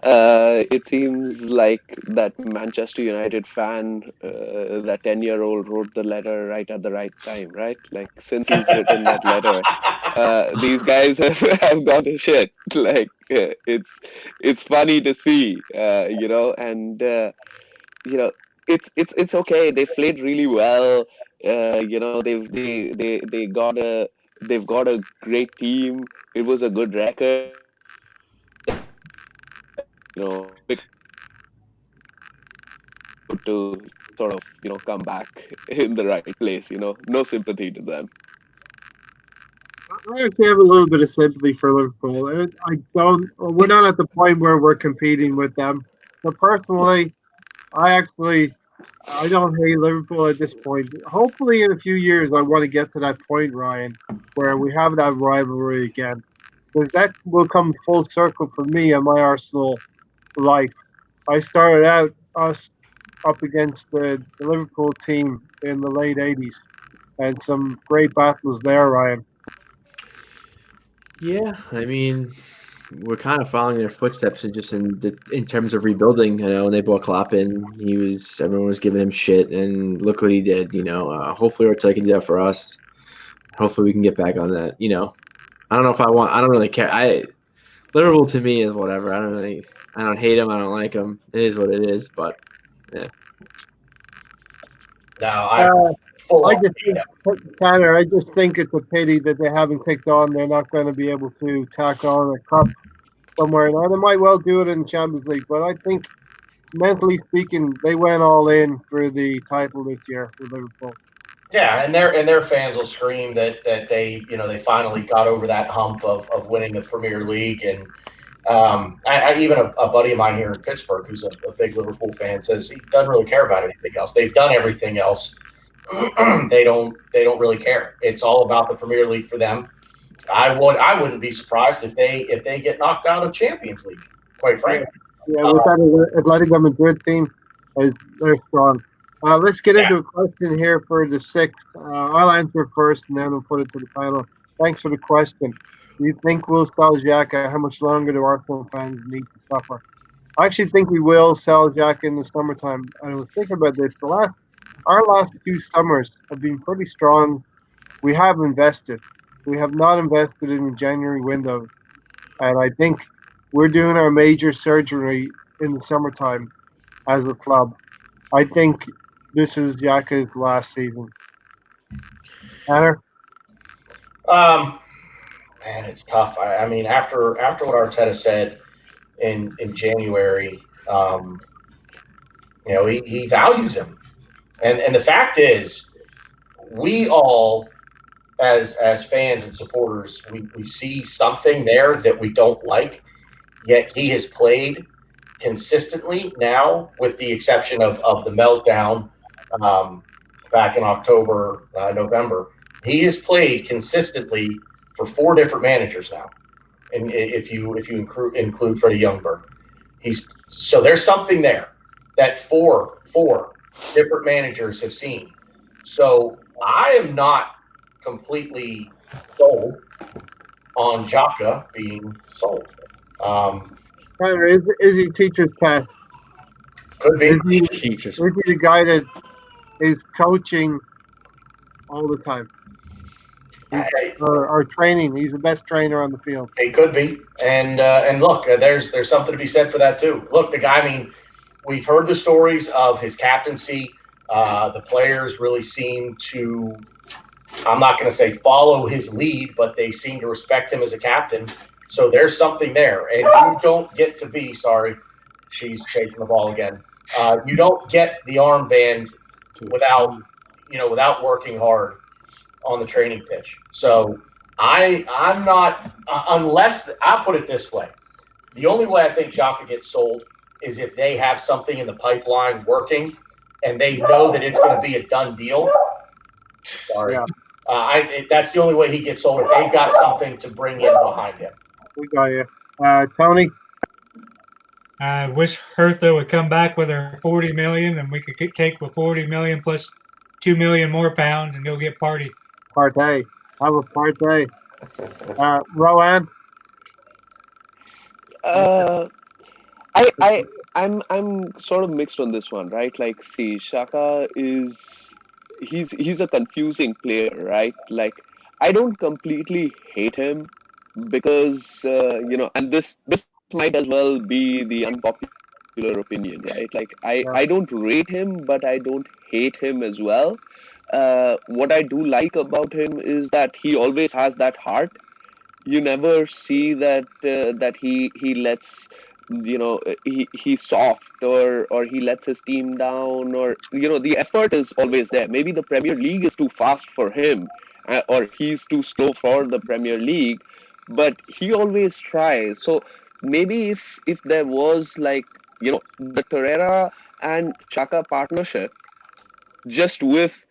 it seems like that Manchester United fan, that 10-year-old wrote the letter right at the right time, right? Like, since he's written that letter, these guys have gone to shit. Like, it's funny to see, and it's okay. They played really well. They've got a great team. It was a good record. To sort of come back in the right place. No sympathy to them. I actually have a little bit of sympathy for Liverpool. We're not at the point where we're competing with them. But personally, I don't hate Liverpool at this point. Hopefully in a few years I want to get to that point, Ryan, where we have that rivalry again. Because that will come full circle for me and my Arsenal life. I started out us up against the Liverpool team in the late 80s and some great battles there, Ryan. Yeah, I mean, we're kind of following their footsteps, and just in terms of rebuilding. You know, when they brought Klopp in, everyone was giving him shit, and look what he did. You know, hopefully Arteta can do that for us. Hopefully we can get back on that. You know, I don't know if I want. I don't really care. Liverpool to me is whatever. I don't hate him. I don't like him. It is what it is. But yeah. No, I Tanner, I just think it's a pity that they haven't kicked on. They're not going to be able to tack on a cup somewhere. Now they might well do it in Champions League, but I think mentally speaking, they went all in for the title this year for Liverpool. Yeah, and their fans will scream that they finally got over that hump of winning the Premier League. And I even a buddy of mine here in Pittsburgh, who's a big Liverpool fan, says he doesn't really care about anything else. They've done everything else. They don't really care. It's all about the Premier League for them. I wouldn't be surprised if they get knocked out of Champions League, quite frankly. Yeah, with that Atletico Madrid team, they're strong. Let's get into a question here for the sixth. I'll answer first, and then we'll put it to the panel. Thanks for the question. Do you think we'll sell Xhaka? How much longer do Arsenal fans need to suffer? I actually think we will sell Xhaka in the summertime. And I was thinking about this. Our last 2 summers have been pretty strong. We have invested. We have not invested in the January window. And I think we're doing our major surgery in the summertime as a club. I think this is Xhaka's last season. Tanner? Man, it's tough. I mean, after what Arteta said in January, he values him, and the fact is, we all as fans and supporters, we see something there that we don't like. Yet he has played consistently now, with the exception of the meltdown back in October, November. He has played consistently for 4 different managers now, and if you include Freddie Ljungberg, so there's something there that four different managers have seen. So I am not completely sold on Xhaka being sold. Tanner, is he teacher's pet? Could be. Is he the guy that is coaching all the time? Or training. He's the best trainer on the field. He could be. And look, there's something to be said for that too. Look, the guy, I mean, we've heard the stories of his captaincy. The players really seem to, I'm not going to say follow his lead, but they seem to respect him as a captain. So there's something there. And you don't get to be, sorry, she's chasing the ball again. You don't get the armband without working hard on the training pitch. So I'm not, unless, I'll put it this way. The only way I think Xhaka gets sold is if they have something in the pipeline working and they know that it's going to be a done deal. Sorry. Yeah. That's the only way he gets sold, if they've got something to bring in behind him. We got you. Tony? I wish Hertha would come back with her 40 million, and we could take the 40 million plus 2 million more pounds and go get Partey. Partey. Have a Partey. Rowan? I'm sort of mixed on this one, right? Like, see, Xhaka he's a confusing player, right? Like, I don't completely hate him because and this might as well be the unpopular opinion, right? Like, I don't rate him, but I don't hate him as well. What I do like about him is that he always has that heart. You never see that he lets he's soft or he lets his team down, or the effort is always there. Maybe the Premier League is too fast for him, or he's too slow for the Premier League, but he always tries. So maybe if there was, like, the Torreira and Xhaka partnership, just with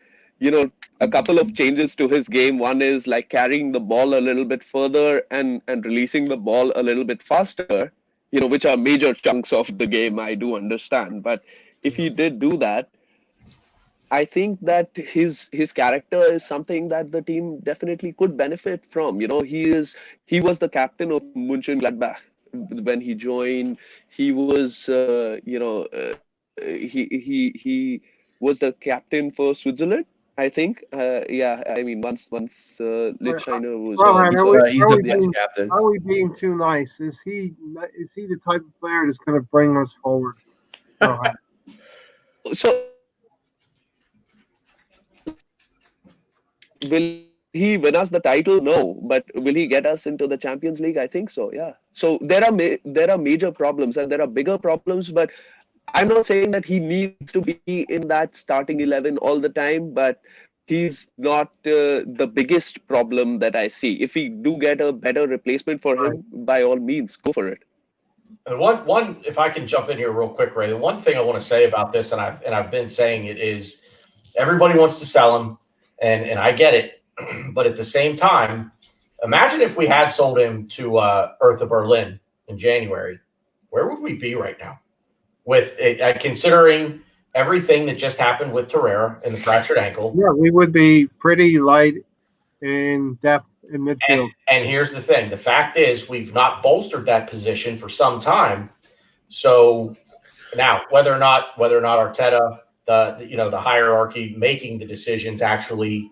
a couple of changes to his game. One is like carrying the ball a little bit further and releasing the ball a little bit faster, which are major chunks of the game, I do understand. But if he did do that, I think that his character is something that the team definitely could benefit from. He was the captain of Mönchengladbach when he joined, he was he was the captain for Switzerland, I think. Yeah, I mean once Lichtsteiner was Rohan, He's, are we, he's are the we vice being captain. are we being too nice? Is he the type of player that's going to bring us forward? Rohan? so will he win us the title? No, but will he get us into the Champions League? I think so. Yeah. So there are major problems and there are bigger problems, but I'm not saying that he needs to be in that starting 11 all the time, but he's not the biggest problem that I see. If we do get a better replacement for him, by all means, go for it. And one, if I can jump in here real quick, Ray, the one thing I want to say about this, and I've been saying it, is everybody wants to sell him, and I get it, but at the same time, imagine if we had sold him to Hertha Berlin in January, where would we be right now? With it, considering everything that just happened with Torreira and the fractured ankle. Yeah, we would be pretty light in depth in midfield. And here's the thing: the fact is, we've not bolstered that position for some time. So now, whether or not Arteta, the hierarchy making the decisions, actually,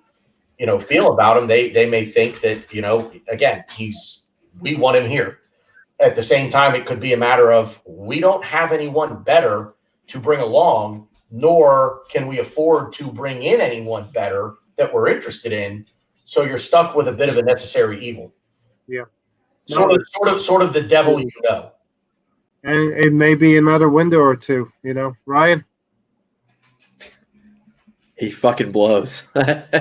feel about him, they may think that again, we want him here. At the same time, it could be a matter of we don't have anyone better to bring along, nor can we afford to bring in anyone better that we're interested in. So you're stuck with a bit of a necessary evil. Yeah. Sort of the devil you know. And it may be another window or two, Ryan? He fucking blows.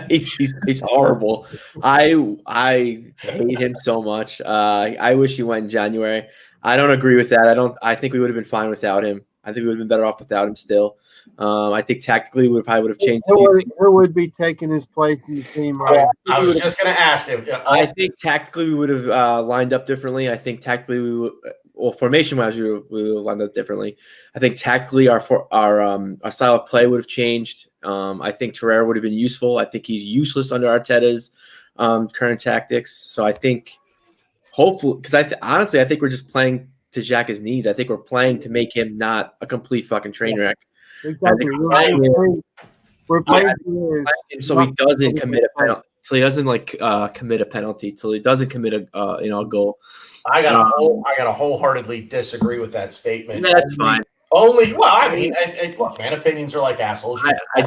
he's horrible. I hate him so much. I wish he went in January. I don't agree with that. I think we would have been fine without him. I think we would have been better off without him still. I think tactically we probably would have changed a few things. Who would be taking his place in the team, Ryan? I was just going to ask him. I think tactically we would have lined up differently. I think tactically we would, formation-wise we would have lined up differently. I think tactically our style of play would have changed. I think Torreira would have been useful. I think he's useless under Arteta's current tactics. So I think hopefully, because honestly I think we're just playing to Xhaka's needs. I think we're playing to make him not a complete fucking train wreck. Exactly. We're playing so he doesn't commit a penalty. So he doesn't commit a penalty. Till he doesn't commit a goal. I gotta wholeheartedly disagree with that statement. Yeah, that's fine. I mean, look, man, opinions are like assholes. I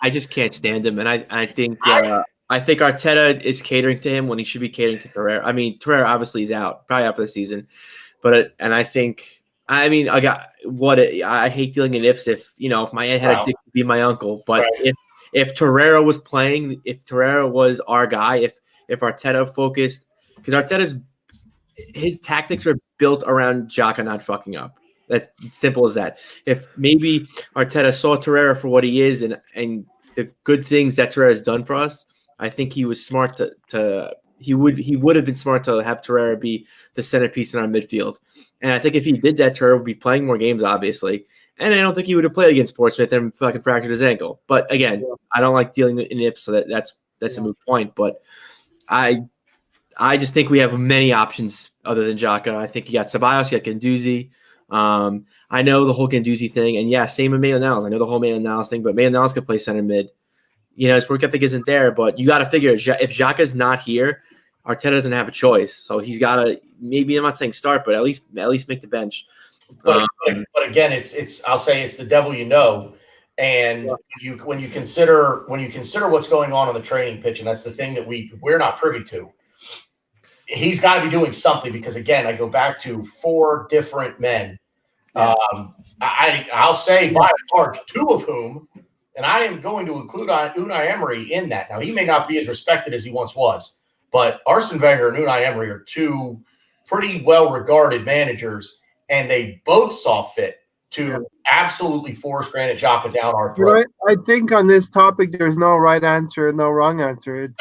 just can't stand him, and I think Arteta is catering to him when he should be catering to Torreira. I mean, Torreira obviously is probably out for the season, but I hate dealing in ifs. If my aunt had a dick to be my uncle, but right. if Torreira was playing, if Torreira was our guy, if Arteta focused, because Arteta's his tactics are built around Xhaka not fucking up. That's simple as that. If maybe Arteta saw Torreira for what he is and the good things that Torreira has done for us, I think he was smart he would have been smart to have Torreira be the centerpiece in our midfield. And I think if he did that, Torreira would be playing more games, obviously. And I don't think he would have played against Portsmouth and fucking fractured his ankle. But again, I don't like dealing in ifs, so that's a moot point. But I just think we have many options other than Xhaka. I think you got Ceballos, you got Guendouzi. I know the whole Guendouzi thing, and yeah, same with Maitland-Niles. I know the whole Maitland-Niles thing, but Maitland-Niles could play center mid. His work ethic isn't there, but you got to figure if Xhaka's not here, Arteta doesn't have a choice. So he's got to, maybe I'm not saying start, but at least make the bench. But again, I'll say it's the devil you know. And when you consider what's going on the training pitch, and that's the thing that we're not privy to, he's got to be doing something, because again, I go back to 4 different men. I'll say by and large 2 of whom, and I am going to include Unai Emery in that. Now, he may not be as respected as he once was, but Arsene Wenger and Unai Emery are 2 pretty well-regarded managers, and they both saw fit to absolutely force Granit Xhaka down our throat. I think on this topic, there's no right answer and no wrong answer.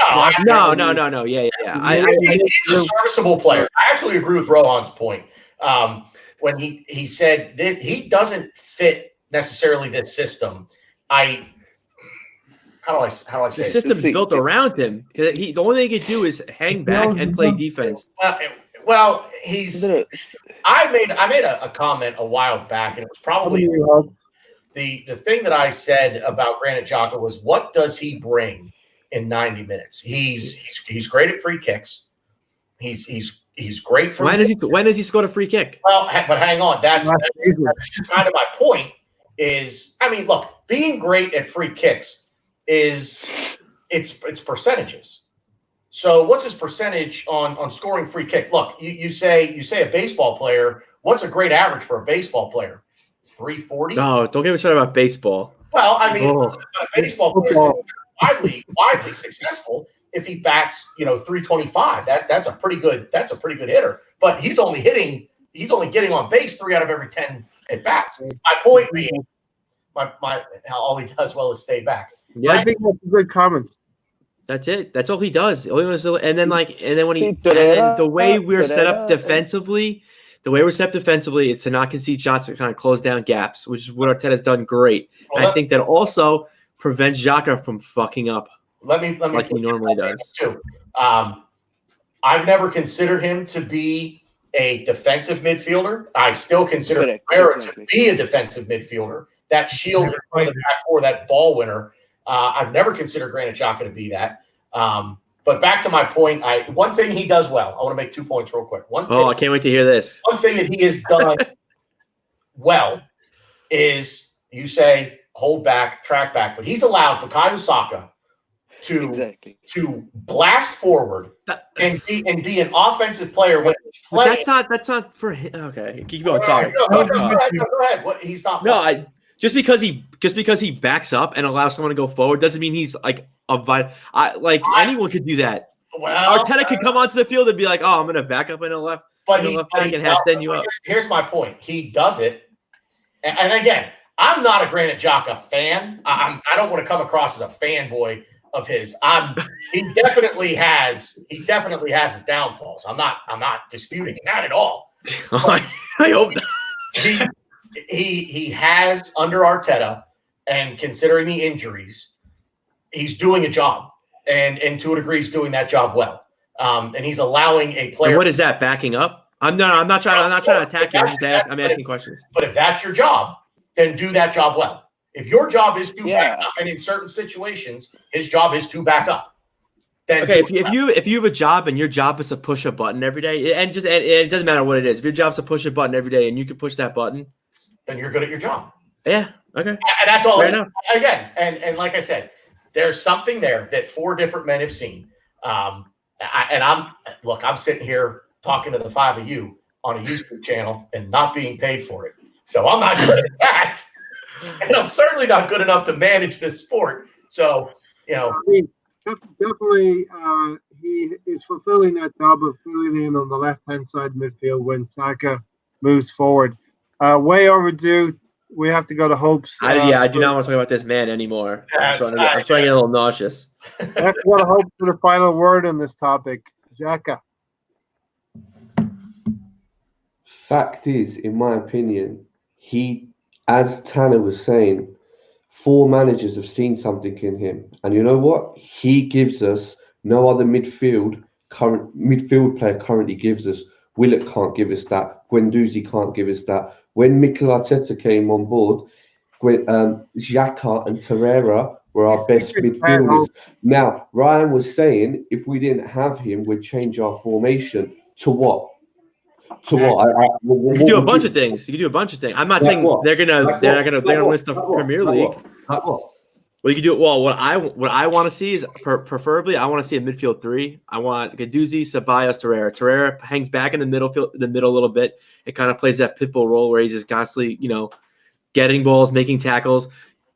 No. Yeah. He's a serviceable player. I actually agree with Rohan's point when he said that he doesn't fit necessarily this system. How do I say the system's built around him, because the only thing he can do is hang back and play defense. Well, There I made a comment a while back, and it was probably the thing that I said about Granit Xhaka was, what does he bring in 90 minutes? He's great at free kicks. He's great for. When does he score a free kick? Well, but hang on, that's kind of my point. I mean, look, being great at free kicks it's percentages. So what's his percentage on scoring free kick? Look, you say a baseball player. What's a great average for a baseball player? 340. No, don't get me started about baseball. Well, I mean, a baseball player is widely successful if he bats 325. That's a pretty good hitter. But he's only getting on base 3 out of every 10 at bats. My point being, all he does well is stay back. Yeah, I think that's a good comment. That's it. That's all he does. And then the way we're set up defensively, is to not concede shots to kind of close down gaps, which is what Arteta's done great. And I think that also prevents Xhaka from fucking up. Let me like he normally does. Too. I've never considered him to be a defensive midfielder. I still consider Herrera to be a defensive midfielder. That shield in front of the back four, that ball winner. I've never considered Granit Xhaka to be that. But back to my point, one thing he does well. I want to make 2 points real quick. I can't wait to hear this. One thing that he has done well is, you say, hold back, track back, but he's allowed Bukayo Saka to blast forward and be an offensive player when he's playing. That's not for him. Okay, keep going. Sorry. Go ahead. What, he's not. No, just because he backs up and allows someone to go forward doesn't mean he's like a vital. Anyone could do that. Well, Arteta could come onto the field and be like, "Oh, I'm going to back up in the left, back and stand you up." Here's my point. He does it, and again, I'm not a Granit Xhaka fan. I don't want to come across as a fanboy of his. He definitely has his downfalls. I'm not disputing that at all. I hope not. He has, under Arteta, and considering the injuries, he's doing a job, and to a degree, he's doing that job well. And he's allowing a player. And what is that? Backing up? I'm not trying to attack you. I'm asking questions. But if that's your job, then do that job well. If your job is to back up, and in certain situations, his job is to back up. Then okay, if you have a job and your job is to push a button every day, and it doesn't matter what it is. If your job is to push a button every day and you can push that button, then you're good at your job. Yeah. Okay. And that's all. Fair enough. Again, and like I said, there's something there that 4 different men have seen. I'm sitting here talking to the 5 of you on a YouTube channel and not being paid for it. So I'm not good at that. And I'm certainly not good enough to manage this sport. So, I mean, definitely he is fulfilling that job of filling in on the left-hand side midfield when Saka moves forward. Way overdue. We have to go to Hope's. I do not want to talk about this man anymore. I'm starting to get a little nauseous. I have to go to Hope for the final word on this topic. Xhaka. Fact is, in my opinion, as Tanner was saying, 4 managers have seen something in him. And you know what? He gives us no other midfield player currently gives us. Willock can't give us that. Guendouzi can't give us that. When Mikel Arteta came on board, Xhaka and Torreira were our best midfielders. Now, Ryan was saying if we didn't have him, we'd change our formation. To what? You can do a bunch of things. I'm not saying they're gonna win the Premier League. Well, you can do it. Well, what I want to see is preferably I want to see a midfield 3. I want Guendouzi, Ceballos, Torreira. Torreira hangs back in the middle a little bit. It kind of plays that pitbull role where he's just constantly, getting balls, making tackles.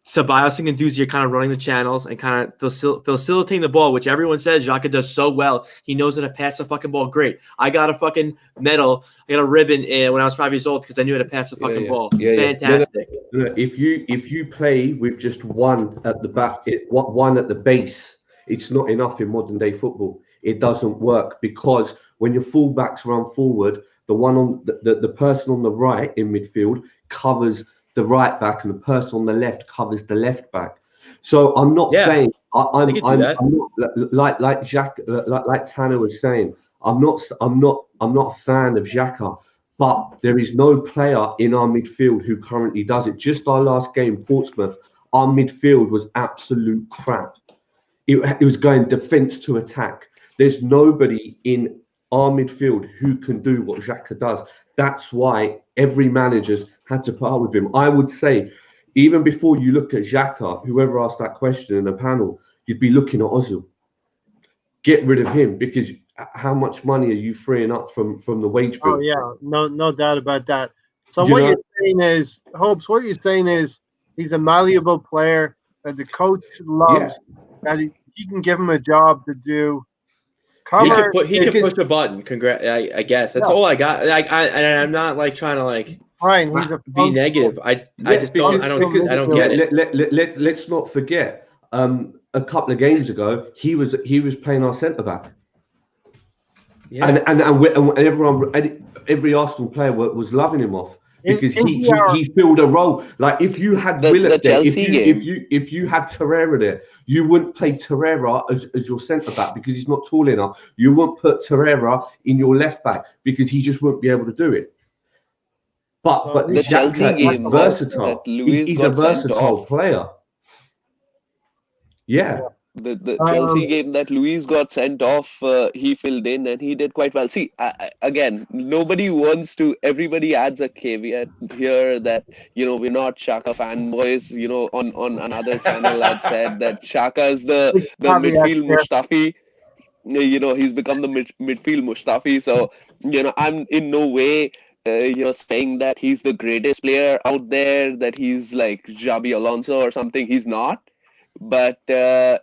Ceballos and Guendouzi are kind of running the channels and kind of facilitating the ball, which everyone says Xhaka does so well. He knows how to pass the fucking ball great. I got a fucking medal. I got a ribbon when I was 5 years old because I knew how to pass the fucking ball. Fantastic. No, if you play with just one at the back, one at the base, it's not enough in modern day football. It doesn't work because when your fullbacks run forward, the one on the person on the right in midfield covers the right back, and the person on the left covers the left back. So I'm not saying I'm not like Tanner was saying. I'm not a fan of Xhaka, but there is no player in our midfield who currently does it. Just our last game, Portsmouth, our midfield was absolute crap. It was going defence to attack. There's nobody in our midfield who can do what Xhaka does. That's why every manager's had to put up with him. I would say, even before you look at Xhaka, whoever asked that question in the panel, you'd be looking at Ozil. Get rid of him, because how much money are you freeing up from the wage bill? Oh yeah, no doubt about that. So You what know- you're saying is, Hopes, what you're saying is he's a malleable player that the coach loves, that he can give him a job to do. He could push a button. I guess that's all I got. And I'm not like trying to like Ryan, he's a be negative. I just don't. I don't get it. Let's not forget. A couple of games ago, he was playing our centre back. Yeah. And everyone, every Arsenal player was loving him off because he filled a role. Like if you had Willock there, if you had Torreira there, you wouldn't play Torreira as your centre back because he's not tall enough. You wouldn't put Torreira in your left back because he just wouldn't be able to do it. But the Chelsea game, versatile. He's a versatile player. Yeah. The Chelsea game that Luis got sent off, he filled in and he did quite well. See, again, nobody wants to. Everybody adds a caveat here that we're not Xhaka fanboys. On another channel had said that Xhaka is the midfield Mustafi. He's become the midfield Mustafi. So I'm in no way saying that he's the greatest player out there. That he's like Xabi Alonso or something. He's not. But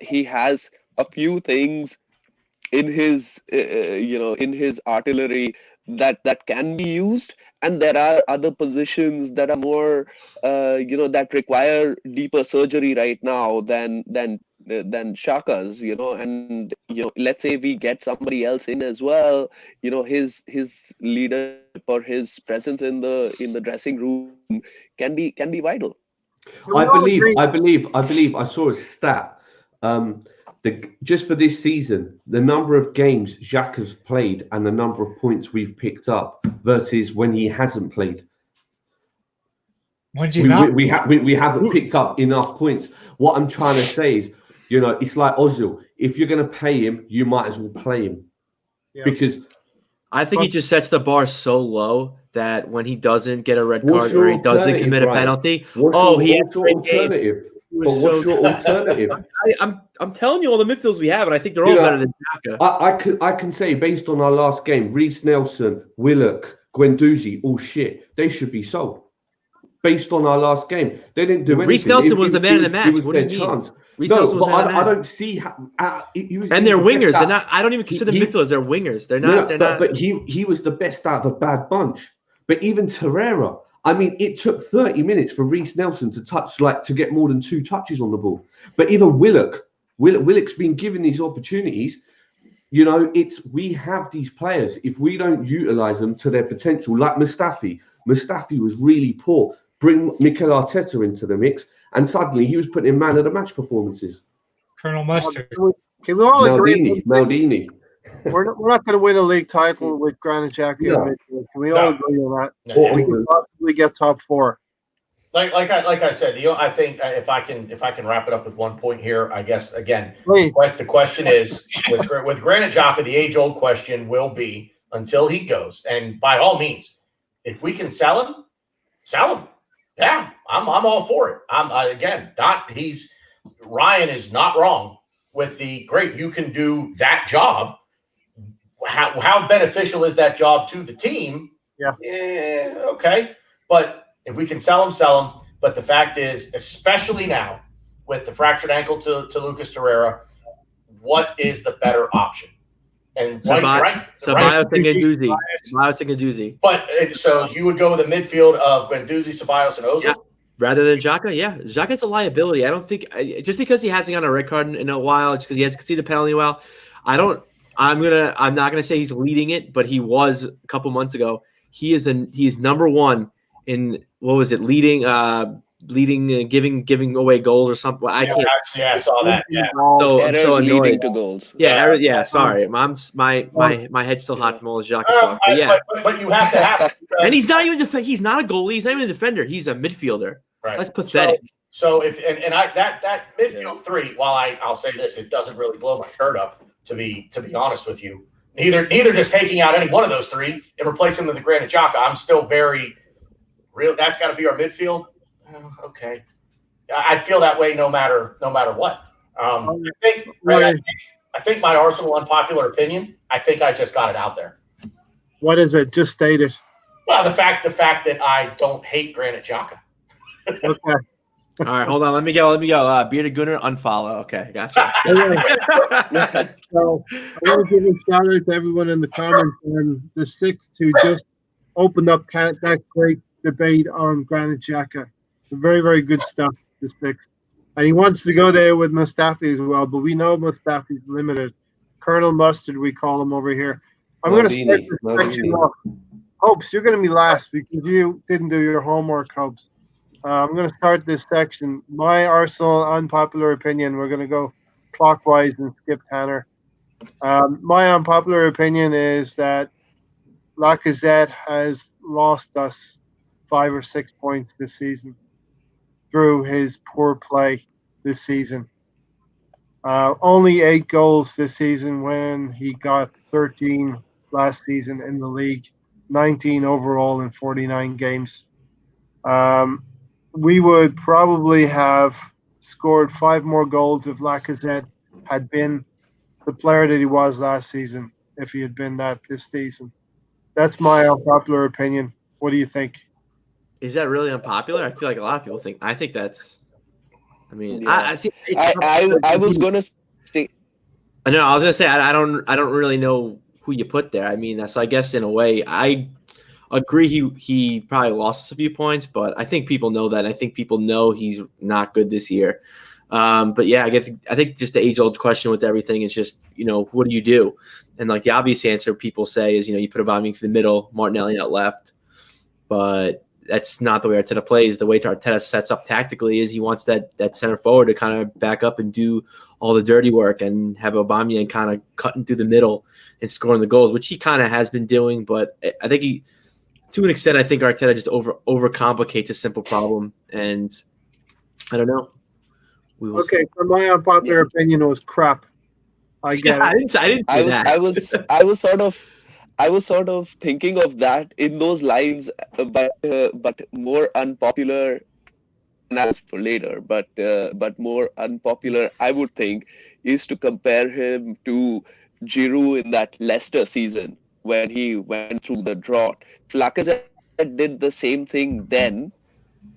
he has a few things in his in his artillery that can be used, and there are other positions that are more that require deeper surgery right now than Xhaka's. And let's say we get somebody else in as well. His leadership or his presence in the dressing room can be vital. I believe I saw a stat. Just for this season, the number of games Xhaka's played and the number of points we've picked up versus when he hasn't played. We haven't picked up enough points. What I'm trying to say is, it's like Ozil. If you're going to pay him, you might as well play him, because I think he just sets the bar so low that when he doesn't get a red card or he doesn't commit a penalty, what's your alternative? I'm telling you all the midfielders we have, and I think they're all better than Xhaka. I can say, based on our last game, Reece Nelson, Willock, Guendouzi, all shit. They should be sold. Based on our last game, they didn't do anything. Reece Nelson was the man of the match. What do you mean? I don't see how. And they're wingers. They're not. I don't even consider them midfielders. They're wingers. They're not. They're not. But he was the best out of a bad bunch. But even Torreira, I mean, it took 30 minutes for Reece Nelson to get more than 2 touches on the ball. But even Willock's been given these opportunities. We have these players. If we don't utilize them to their potential, like Mustafi was really poor. Bring Mikel Arteta into the mix, and suddenly he was putting in man of the match performances. Colonel Mustard. Can we all agree? Maldini. We're not going to win a league title with Granit Xhaka. No. Can we all agree on that? No. We can possibly get top 4. Like I said, I think if I can wrap it up with one point here, I guess again, Please. the question is with Granit Xhaka, the age-old question will be until he goes, and by all means, if we can sell him, sell him. Yeah, I'm all for it. Ryan is not wrong with the great. You can do that job. How beneficial is that job to the team? Yeah. Okay. But if we can sell him. But the fact is, especially now with the fractured ankle to Lucas Torreira, what is the better option? And Ceballos and Guendouzi. But so you would go with a midfield of Guendouzi, Ceballos, and Ozil? Yeah. Rather than Xhaka, yeah. Xhaka's a liability. I don't think just because he hasn't gotten a red card in a while, just because he hasn't conceded a penalty in a while, I'm not gonna say he's leading it, but he was a couple months ago. He is number 1 in leading leading, giving away goals or something. I can't. I saw that. Yeah. So I'm so Errors leading annoyed. to goals. Yeah, sorry. My head's still hot from all the Jacques talk. But yeah, but you have to have. and he's not even he's not a goalie. He's not even a defender. He's a midfielder. Right. That's pathetic. So if that midfield three, while I'll say this, it doesn't really blow my shirt up to be honest with you. Neither just taking out any one of those three and replacing them with the Granit Xhaka. I'm still very real. That's got to be our midfield. Okay, I'd feel that way no matter what. I think my Arsenal unpopular opinion. I think I just got it out there. What is it? Just state it. Well, the fact that I don't hate Granit Xhaka. Okay. All right, hold on. Let me go. Bearded Gunner, unfollow. Okay, gotcha. So I want to give a shout out to everyone in the comments and the sixth who just opened up that great debate on Granit Xhaka. Very, very good stuff, the sixth. And he wants to go there with Mustafi as well, but we know Mustafi's limited. Colonel Mustard, we call him over here. I'm going to start this section off. Hopes, you're going to be last because you didn't do your homework, Hopes. I'm going to start this section. My Arsenal unpopular opinion. We're going to go clockwise and skip Tanner. My unpopular opinion is that Lacazette has lost us 5 or 6 points this season through his poor play this season. Only 8 goals this season when he got 13 last season in the league, 19 overall in 49 games. We would probably have scored 5 more goals if Lacazette had been the player that he was last season, if he had been that this season. That's my unpopular opinion. What do you think? Is that really unpopular? I feel like a lot of people think. I think that's. I mean, Yeah. I was gonna stay. No, I was gonna say I don't really know who you put there. I mean, so I guess in a way I agree he probably lost us a few points, but I think people know that. I think people know he's not good this year. But yeah, I think just the age-old question with everything is just, what do you do? And like the obvious answer people say is, you put Aubameyang to the middle, Martinelli at left. But that's not the way Arteta plays. The way Arteta sets up tactically is he wants that center forward to kind of back up and do all the dirty work and have Aubameyang kind of cutting through the middle and scoring the goals, which he kind of has been doing. But I think to an extent, I think Arteta just overcomplicates a simple problem, and I don't know. Okay, so my unpopular opinion was crap. I get it. I didn't say that. I was sort of thinking of that in those lines, but more unpopular. That's for later. But more unpopular, I would think, is to compare him to Giroud in that Leicester season when he went through the drought. If Lacazette did the same thing then,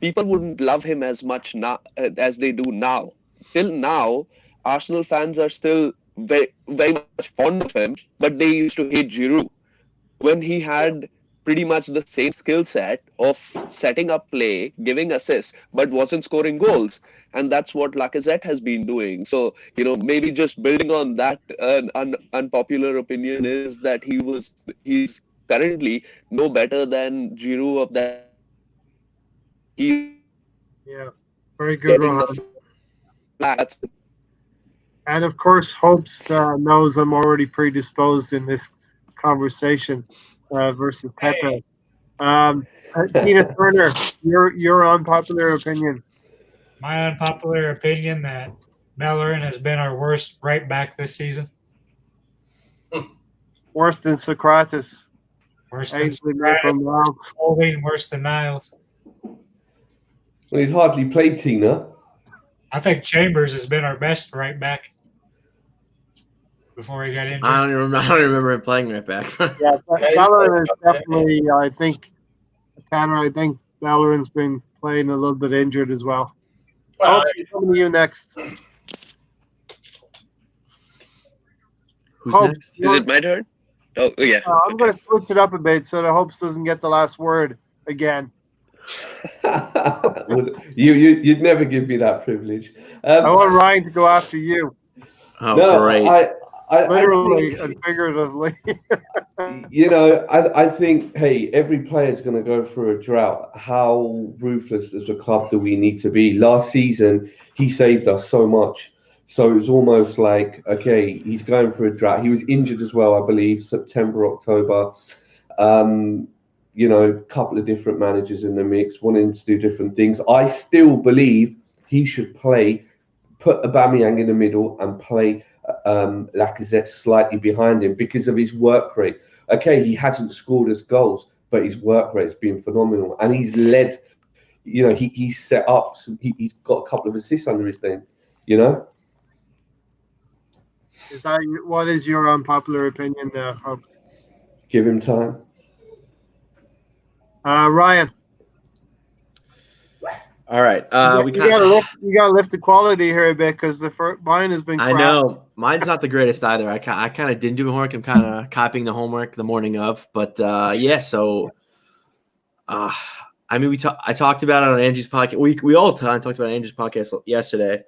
people wouldn't love him as much now as they do now. Till now, Arsenal fans are still very, very much fond of him, but they used to hate Giroud when he had pretty much the same skill set of setting up play, giving assists, but wasn't scoring goals. And that's what Lacazette has been doing. So, maybe just building on that, unpopular opinion is that he's currently no better than Giroud of that. Yeah, very good, Rohan. And of course, Hopes knows I'm already predisposed in this conversation versus Pepe. Tina Turner, your unpopular opinion. My unpopular opinion that Bellerin has been our worst right back this season. Worse than Socrates. Worse than Socrates. Holding worse than Niles. Well, he's hardly played, Tina. I think Chambers has been our best right back before he got injured. I don't remember him playing right back. Yeah, Bellerin is definitely, I think, Tanner, I think Bellerin's been playing a little bit injured as well. Well, coming to you next. Who's next? Is it my turn? Oh, yeah. I'm going to switch it up a bit so that Hopes doesn't get the last word again. You'd never give me that privilege. I want Ryan to go after you. Oh, great. literally and figuratively. I think, hey, every player is going to go through a drought. How ruthless as a club do we need to be? Last season, he saved us so much. So it's almost like, okay, he's going through a drought. He was injured as well, I believe, September, October. Couple of different managers in the mix, wanting to do different things. I still believe he should put Aubameyang in the middle and play Lacazette slightly behind him because of his work rate. Okay, he hasn't scored us goals, but his work rate's been phenomenal, and he's led. He's set up. He's got a couple of assists under his name. What is your unpopular opinion there, Hope? Give him time. Ryan. All right. You gotta lift the quality here a bit because mine has been crap. I know mine's not the greatest either. I kind of didn't do my homework. I'm kind of copying the homework the morning of, but yeah. So, I mean, I talked about it on Andrew's podcast. We all talked about Andrew's podcast yesterday,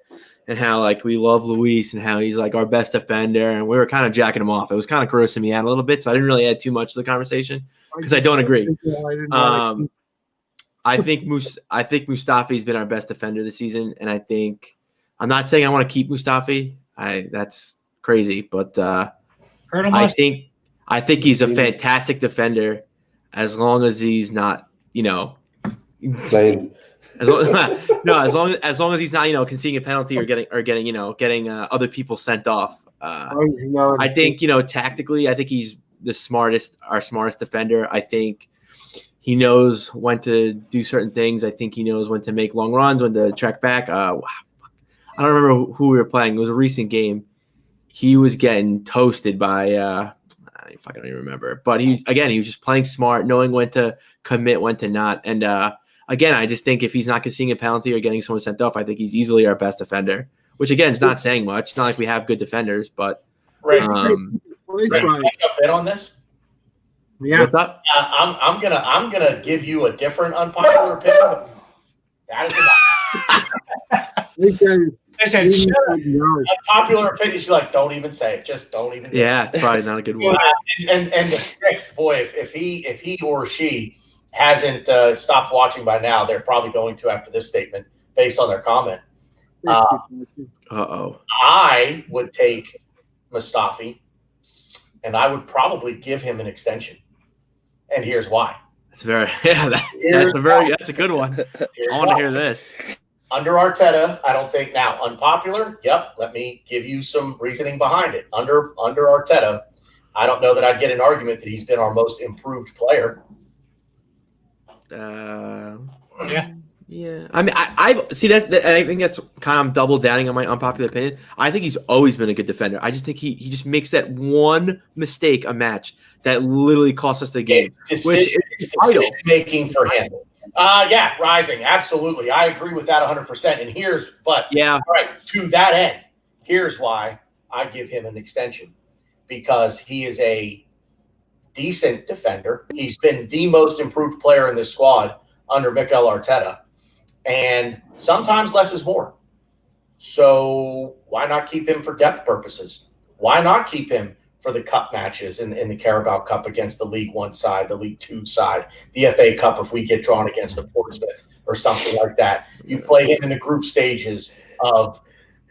and how like we love Luis and how he's like our best defender, and we were kind of jacking him off. It was kind of grossing me out a little bit, so I didn't really add too much to the conversation because I don't agree. I think Mustafi's been our best defender this season, and I'm not saying I want to keep Mustafi. That's crazy, but I think he's a fantastic defender as long as he's not, playing. As long as he's not, conceding a penalty or getting other people sent off. I think tactically, I think he's our smartest defender. I think he knows when to do certain things. I think he knows when to make long runs, when to track back. I don't remember who we were playing. It was a recent game. He was getting toasted by I don't even remember. But he was just playing smart, knowing when to commit, when to not. And again, I just think if he's not conceding a penalty or getting someone sent off, I think he's easily our best defender. Which again is not saying much. It's not like we have good defenders, but Ray, bet on this. Yeah. What's up? I'm gonna give you a different unpopular opinion. That is unpopular opinion. She's like, don't even say it. Just don't even. Yeah, it's probably not a good one. And the next boy, if he or she hasn't stopped watching by now, they're probably going to after this statement based on their comment. I would take Mustafi, and I would probably give him an extension. And here's why. That's a good one. I want to hear this. Under Arteta, I don't think now unpopular. Yep, let me give you some reasoning behind it. Under Arteta, I don't know that I'd get an argument that he's been our most improved player. Yeah. I mean, I see that. I think that's kind of double downing on my unpopular opinion. I think he's always been a good defender. I just think he just makes that one mistake a match that literally costs us the game. Decision making for him. Rising. Absolutely. I agree with that 100%. And all right, to that end, here's why I give him an extension. Because he is a decent defender. He's been the most improved player in this squad under Mikel Arteta. And sometimes less is more. So why not keep him for depth purposes? Why not keep him for the cup matches in the Carabao Cup against the League One side, the League Two side, the FA Cup if we get drawn against a Portsmouth or something like that? You play him in the group stages of,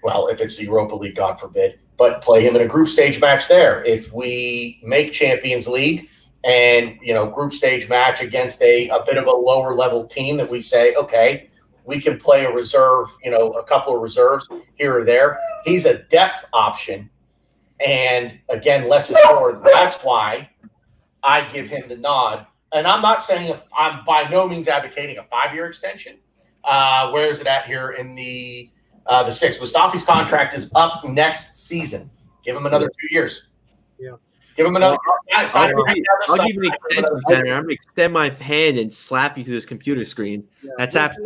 well, if it's the Europa League, God forbid, but play him in a group stage match there. If we make Champions League and, group stage match against a bit of a lower level team that we say, okay, we can play a reserve, a couple of reserves here or there. He's a depth option. And again, less is more. That's why I give him the nod. And I'm not saying I'm by no means advocating a 5-year extension. Where is it at here in the 6th? Mustafi's contract is up next season. Give him another 2 years. Yeah. Give him another. I'll give you an extension, Tanner. I'm going to extend my hand and slap you through this computer screen. Yeah. That's after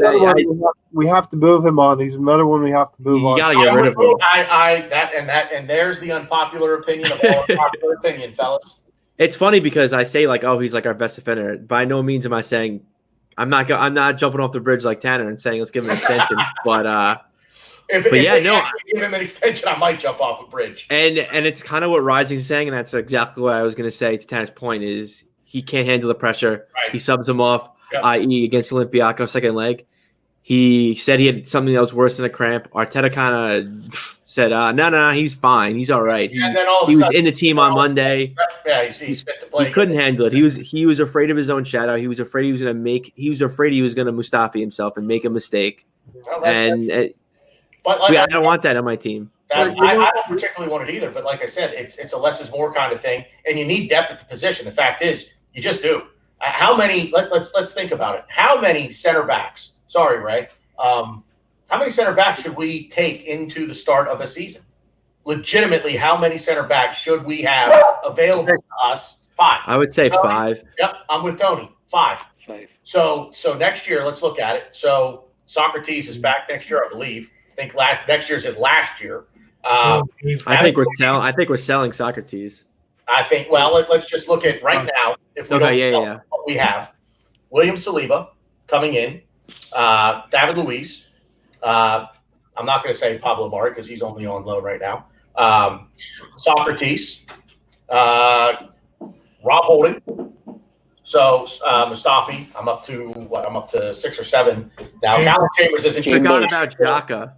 we have to move him on. He's another one we have to move on. You got to get rid of him. And there's the unpopular opinion of all popular opinion, fellas. It's funny because I say he's like our best defender. By no means am I saying I'm not jumping off the bridge like Tanner and saying let's give him an extension. But If But they yeah, no, actually give him an extension, I might jump off a bridge. and it's kind of what Rising's saying, and that's exactly what I was going to say to Tanner's point is he can't handle the pressure. Right. He subs him off, Yep. i.e. against Olympiacos second leg. He said he had something that was worse than a cramp. Arteta kind of said, no, he's fine. He's all right. And then all of a He was sudden, in the team on Monday. Yeah, he's fit to play. He couldn't handle it. He was afraid of his own shadow. He was afraid he was going to Mustafi himself and make a mistake. Well, But I don't want that on my team. I don't particularly want it either. But like I said, it's a less is more kind of thing, and you need depth at the position. The fact is, you just do. How many? Let's think about it. How many center backs? Sorry, Ray. How many center backs should we take into the start of a season? Legitimately, how many center backs should we have available to us? 5. I would say 5. Yep, I'm with Tony. 5. So next year, let's look at it. So Socrates is back next year, I believe. I think next year's his last year. I think we're selling Socrates. I think. Well, let's just look at right now. If we don't sell what we have, William Saliba coming in, David Luiz. I'm not going to say Pablo Mari because he's only on loan right now. Socrates, Rob Holding. So Mustafi, I'm up to 6 or 7 now. Callum Chambers isn't. Forgot about Xhaka.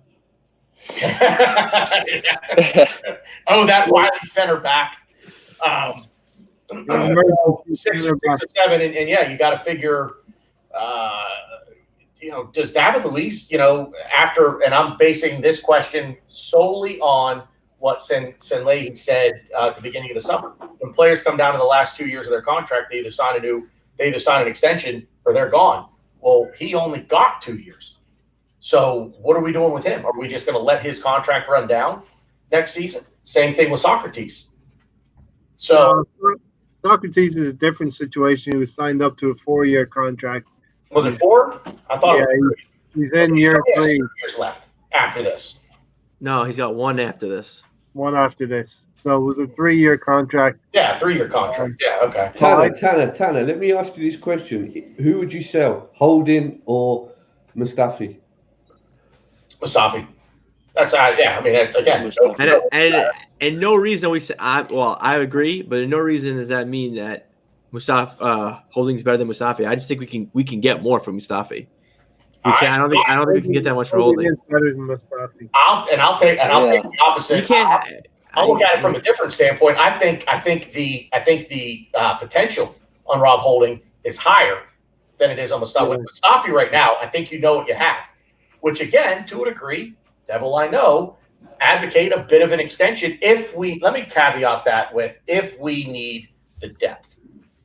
Oh, that wily center back. 6 or 7, and yeah, you got to figure. Does David Luiz, after, and I'm basing this question solely on what Senlehi said at the beginning of the summer. When players come down to the last 2 years of their contract, they either sign an extension or they're gone. Well, he only got 2 years. So what are we doing with him? Are we just going to let his contract run down next season? Same thing with Socrates. So Socrates is a different situation. He was signed up to a 4-year contract. Was it 4? I thought it was 3. He's in year 3. 2 years left after this. No, he's got 1 after this. 1 after this. So it was a 3-year contract. Yeah, 3-year contract. Yeah, okay. Tanner, let me ask you this question. Who would you sell, Holding or Mustafi? Mustafi. That's yeah. I mean, again, and no reason we say. I agree, but no reason does that mean that Mustafi Holding's better than Mustafi. I just think we can get more from Mustafi. I don't think we can get that much for Holding. Better than Mustafi. I'll take the opposite. You can't. I'll look at it from a different standpoint. I think the potential on Rob Holding is higher than it is on Mustafi. With Mustafi right now, I think you know what you have. Which again, to a degree, Devil I know, advocate a bit of an extension let me caveat that with if we need the depth.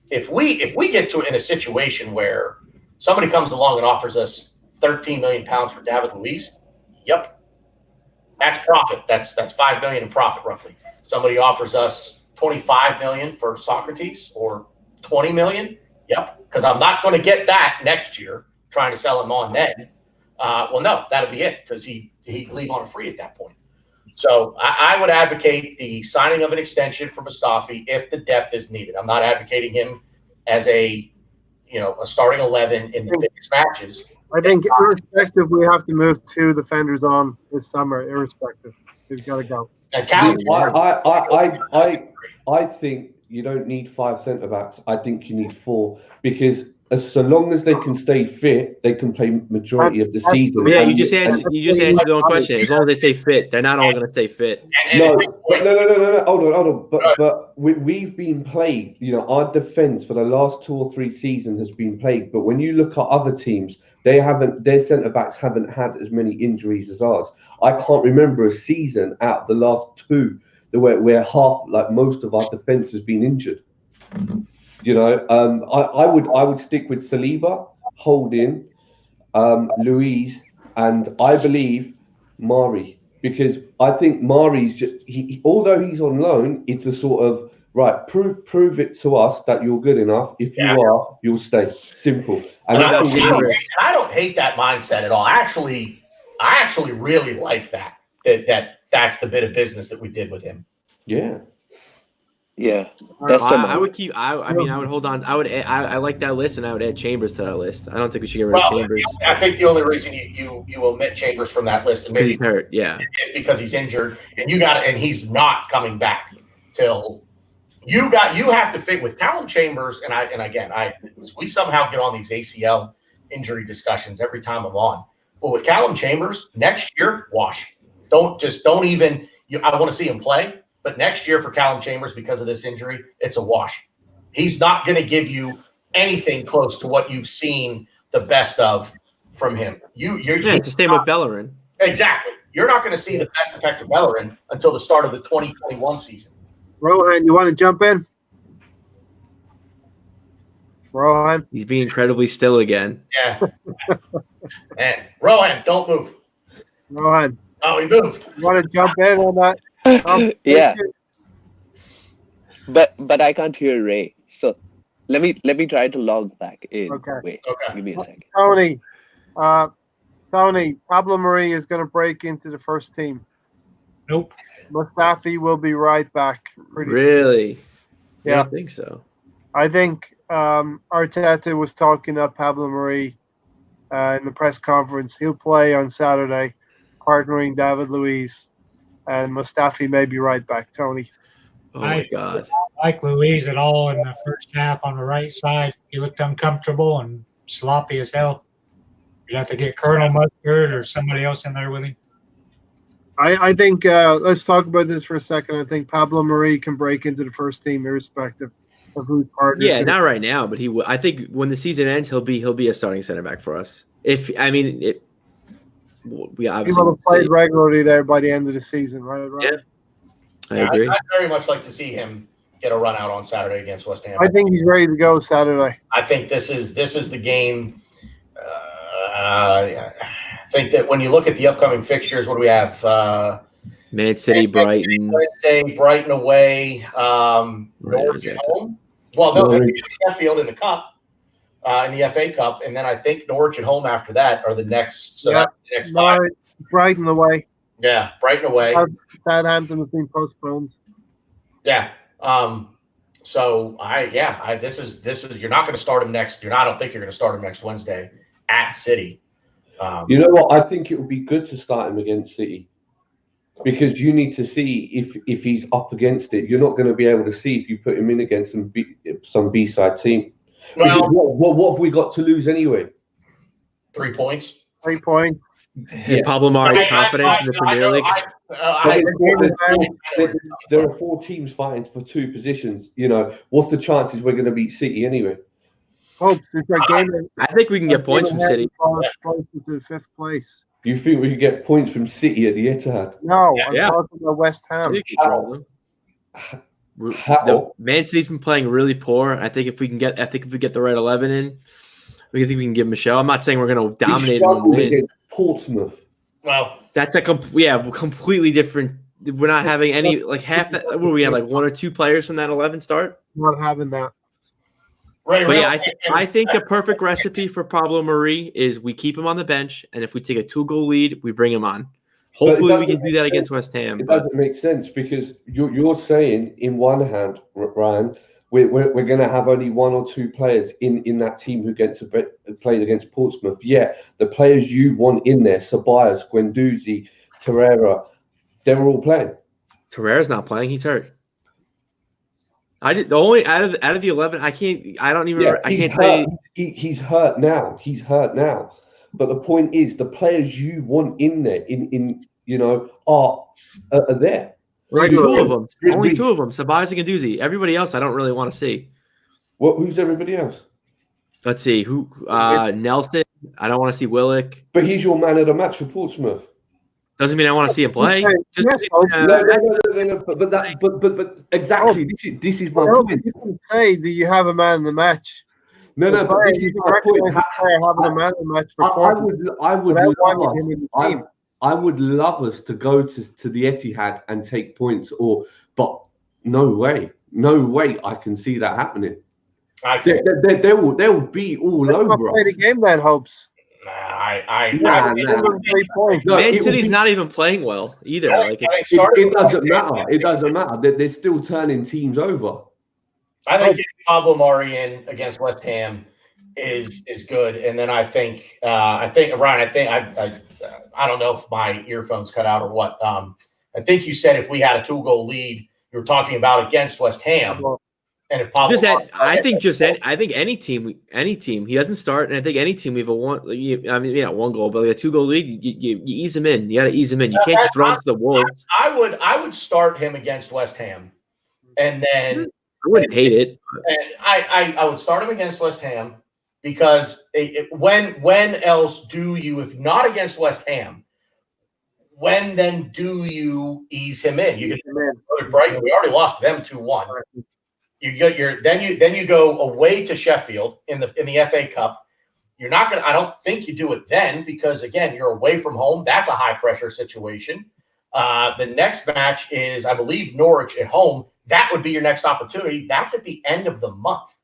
If we get to in a situation where somebody comes along and offers us 13 million pounds for David Luiz, yep. That's profit. That's 5 million in profit roughly. Somebody offers us 25 million for Socrates or 20 million, yep. Because I'm not going to get that next year trying to sell him on then. Well, no, that'd be it because he'd leave on a free at that point. So I would advocate the signing of an extension for Mustafi if the depth is needed. I'm not advocating him as a starting 11 in the biggest matches. I think irrespective, we have to move 2 defenders on this summer. Irrespective, he's got to go. And I think you don't need 5 centre backs. I think you need 4 because so long as they can stay fit, they can play majority of the season. Yeah, you just answered the own question. As long as they stay fit, they're not all going to stay fit. No. Hold on. But we've been plagued. Our defense for the last 2 or 3 seasons has been plagued. But when you look at other teams, their centre backs haven't had as many injuries as ours. I can't remember a season out of the last 2 where most of our defense has been injured. I would stick with Saliba, Holding, Luiz, and I believe Mari because I think Mari's although he's on loan, it's a sort of right. Prove it to us that you're good enough. If you are, you'll stay. Simple. And I don't hate that mindset at all. I actually really like that. That's the bit of business that we did with him. Yeah. Yeah, All best I amount. would keep. I mean, I would hold on. I like that list, and I would add Chambers to that list. I don't think we should get rid of Chambers I think the only reason you omit Chambers from that list, and because maybe he's hurt. Yeah, is because he's injured, and and he's not coming back till you have to fit with Callum Chambers. We somehow get on these ACL injury discussions every time I'm on. But with Callum Chambers, next year, wash. Don't even. I want to see him play, but next year for Callum Chambers, because of this injury, it's a wash. He's not going to give you anything close to what you've seen the best of from him. it's the same with Bellerin. Exactly. You're not going to see the best effect of Bellerin until the start of the 2021 season. Rohan, you want to jump in? Rohan? He's being incredibly still again. Yeah. And Rohan, don't move. Rohan, Oh, he moved. you want to jump in on that? Yeah, but I can't hear Ray. So let me try to log back in. Okay. Wait, Okay. give me a second. Tony, Pablo Marie is going to break into the first team. Nope. Mustafi will be right back. Really? Yeah. I don't think so. I think Arteta was talking up Pablo Marie in the press conference. He'll play on Saturday, partnering David Luiz, and Mustafi may be right back. Tony. Oh my God. Like Louise at all in the first half on the right side. He looked uncomfortable and sloppy as hell. You'd have to get Colonel Mustard or somebody else in there with him. I think let's talk about this for a second. I think Pablo Marie can break into the first team irrespective of who's partner. Yeah, not right now, but I think when the season ends, he'll be a starting center back for us. We He obviously will have played regularly there by the end of the season, right? Yeah. I agree. I'd very much like to see him get a run out on Saturday against West Ham. I think he's ready to go Saturday. I think this is the game. I think that when you look at the upcoming fixtures, what do we have? Man City, Brighton. Wednesday, Brighton away, Norwich at home. Well, no, they're Sheffield in the Cup, in the FA Cup, and then I think Norwich at home after that are the next. So that's the next five. Brighton away. Yeah, Brighton away. Southampton has been postponed. Yeah. This is you're not going to start him next. I don't think you're going to start him next Wednesday at City. You know what? I think it would be good to start him against City because you need to see if he's up against it. You're not going to be able to see if you put him in against some B-side team. Well, what have we got to lose anyway? 3 points. 3 points. Yeah. Pablo Mari's confidence in the Premier League. There are 4 teams fighting for 2 positions. You know, what's the chances we're going to beat City anyway? Hope it's a game. I think we can get points from City. Close to 5th place. You think we can get points from City at the Etihad? No, I'm talking about West Ham. Man City's been playing really poor. I think if we get the right 11 in, we can give Michelle. I'm not saying we're going to dominate them and win. Portsmouth. Well, that's a completely different. We're not having any half that. What we have 1 or 2 players from that 11 start. Not having that. Right. But I think the perfect recipe for Pablo Marie is we keep him on the bench, and if we take a 2-goal lead, we bring him on. Hopefully, we can do that against West Ham. It doesn't make sense because you're saying in one hand, Ryan, we're going to have only 1 or 2 players in that team who played against Portsmouth. Yeah, the players you want in there, Ceballos, Guendouzi, Torreira, they were all playing. Torreira's not playing; he's hurt. Only out of the 11. I don't even. Yeah, I can't play. He's hurt now. But the point is, the players you want in there, are there. Right, 2 of them. Only 2 of them. Ceballos and Guendouzi. Everybody else, I don't really want to see. Who's everybody else? Let's see. Who? Nelson. I don't want to see Willock. But he's your man of the match for Portsmouth. Doesn't mean I want to see him play. No. But exactly. This is my point. You can say, do you have a man in the match? No. But this is my point. Having a man in the match for I would love us to go to the Etihad and take points, but no way I can see that happening. They will be all over us. Play the game then, Hopes. Nah. No, Man it will City's be- not even playing well either. Like It doesn't matter. It doesn't matter. They're still turning teams over. I think getting Pablo Mari in against West Ham is good, and then I think Ryan. I don't know if my earphones cut out or what. I think you said if we had a 2-goal lead, you were talking about against West Ham, and if Pablo I think any team he doesn't start, and I think any team we have a one. I mean, yeah, 1 goal, but like a 2-goal lead, you ease him in. You got to ease him in. You can't just throw him to the wolves. I would start him against West Ham, and then I wouldn't hate it. And I would start him against West Ham because when else do you, if not against West Ham, when then do you ease him in? You can Brighton. We already lost them 2-1. You get then you go away to Sheffield in the FA Cup. You're not gonna. I don't think you do it then because again you're away from home. That's a high pressure situation. The next match is I believe Norwich at home. That would be your next opportunity. That's at the end of the month.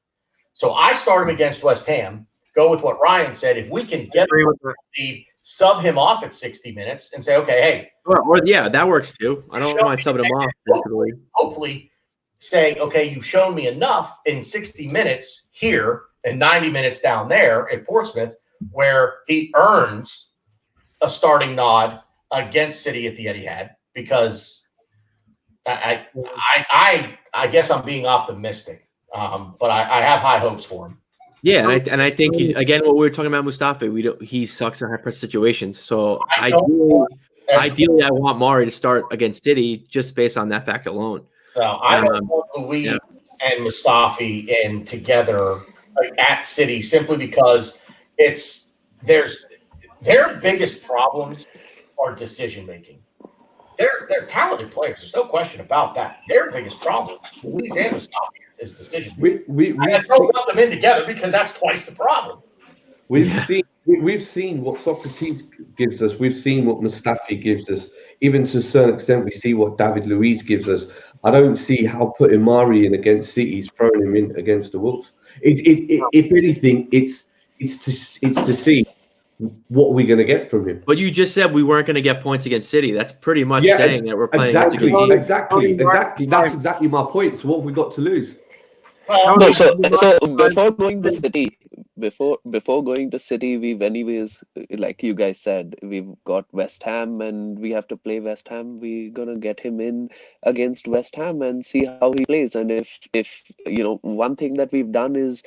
So I start him against West Ham. Go with what Ryan said. If we can get the lead, sub him off at 60 minutes and say, okay, hey. Or yeah, that works too. I don't mind subbing him off. Hopefully say, okay, you've shown me enough in 60 minutes here and 90 minutes down there at Portsmouth where he earns a starting nod against City at the Etihad because I guess I'm being optimistic, but I have high hopes for him. Yeah, and I think again what we were talking about Mustafi, he sucks in high press situations. So ideally, I want Mari to start against City just based on that fact alone. So I don't want Louis and Mustafi in together at City simply because their biggest problems are decision making. They're talented players. There's no question about that. Their biggest problem, Louise and Mustafi, is decision. I don't want them in together because that's twice the problem. We've seen what Socrates gives us. We've seen what Mustafi gives us. Even to a certain extent, we see what David Luiz gives us. I don't see how putting Mari in against City is throwing him in against the Wolves. If anything, it's to see what are we going to get from him. But you just said we weren't going to get points against City. That's pretty much saying that we're playing exactly. Exactly. That's exactly my point. So what have we got to lose? No, so before going to City, before going to City, we've anyways, like you guys said, we've got West Ham and we have to play West Ham. We're gonna get him in against West Ham and see how he plays. And if one thing that we've done is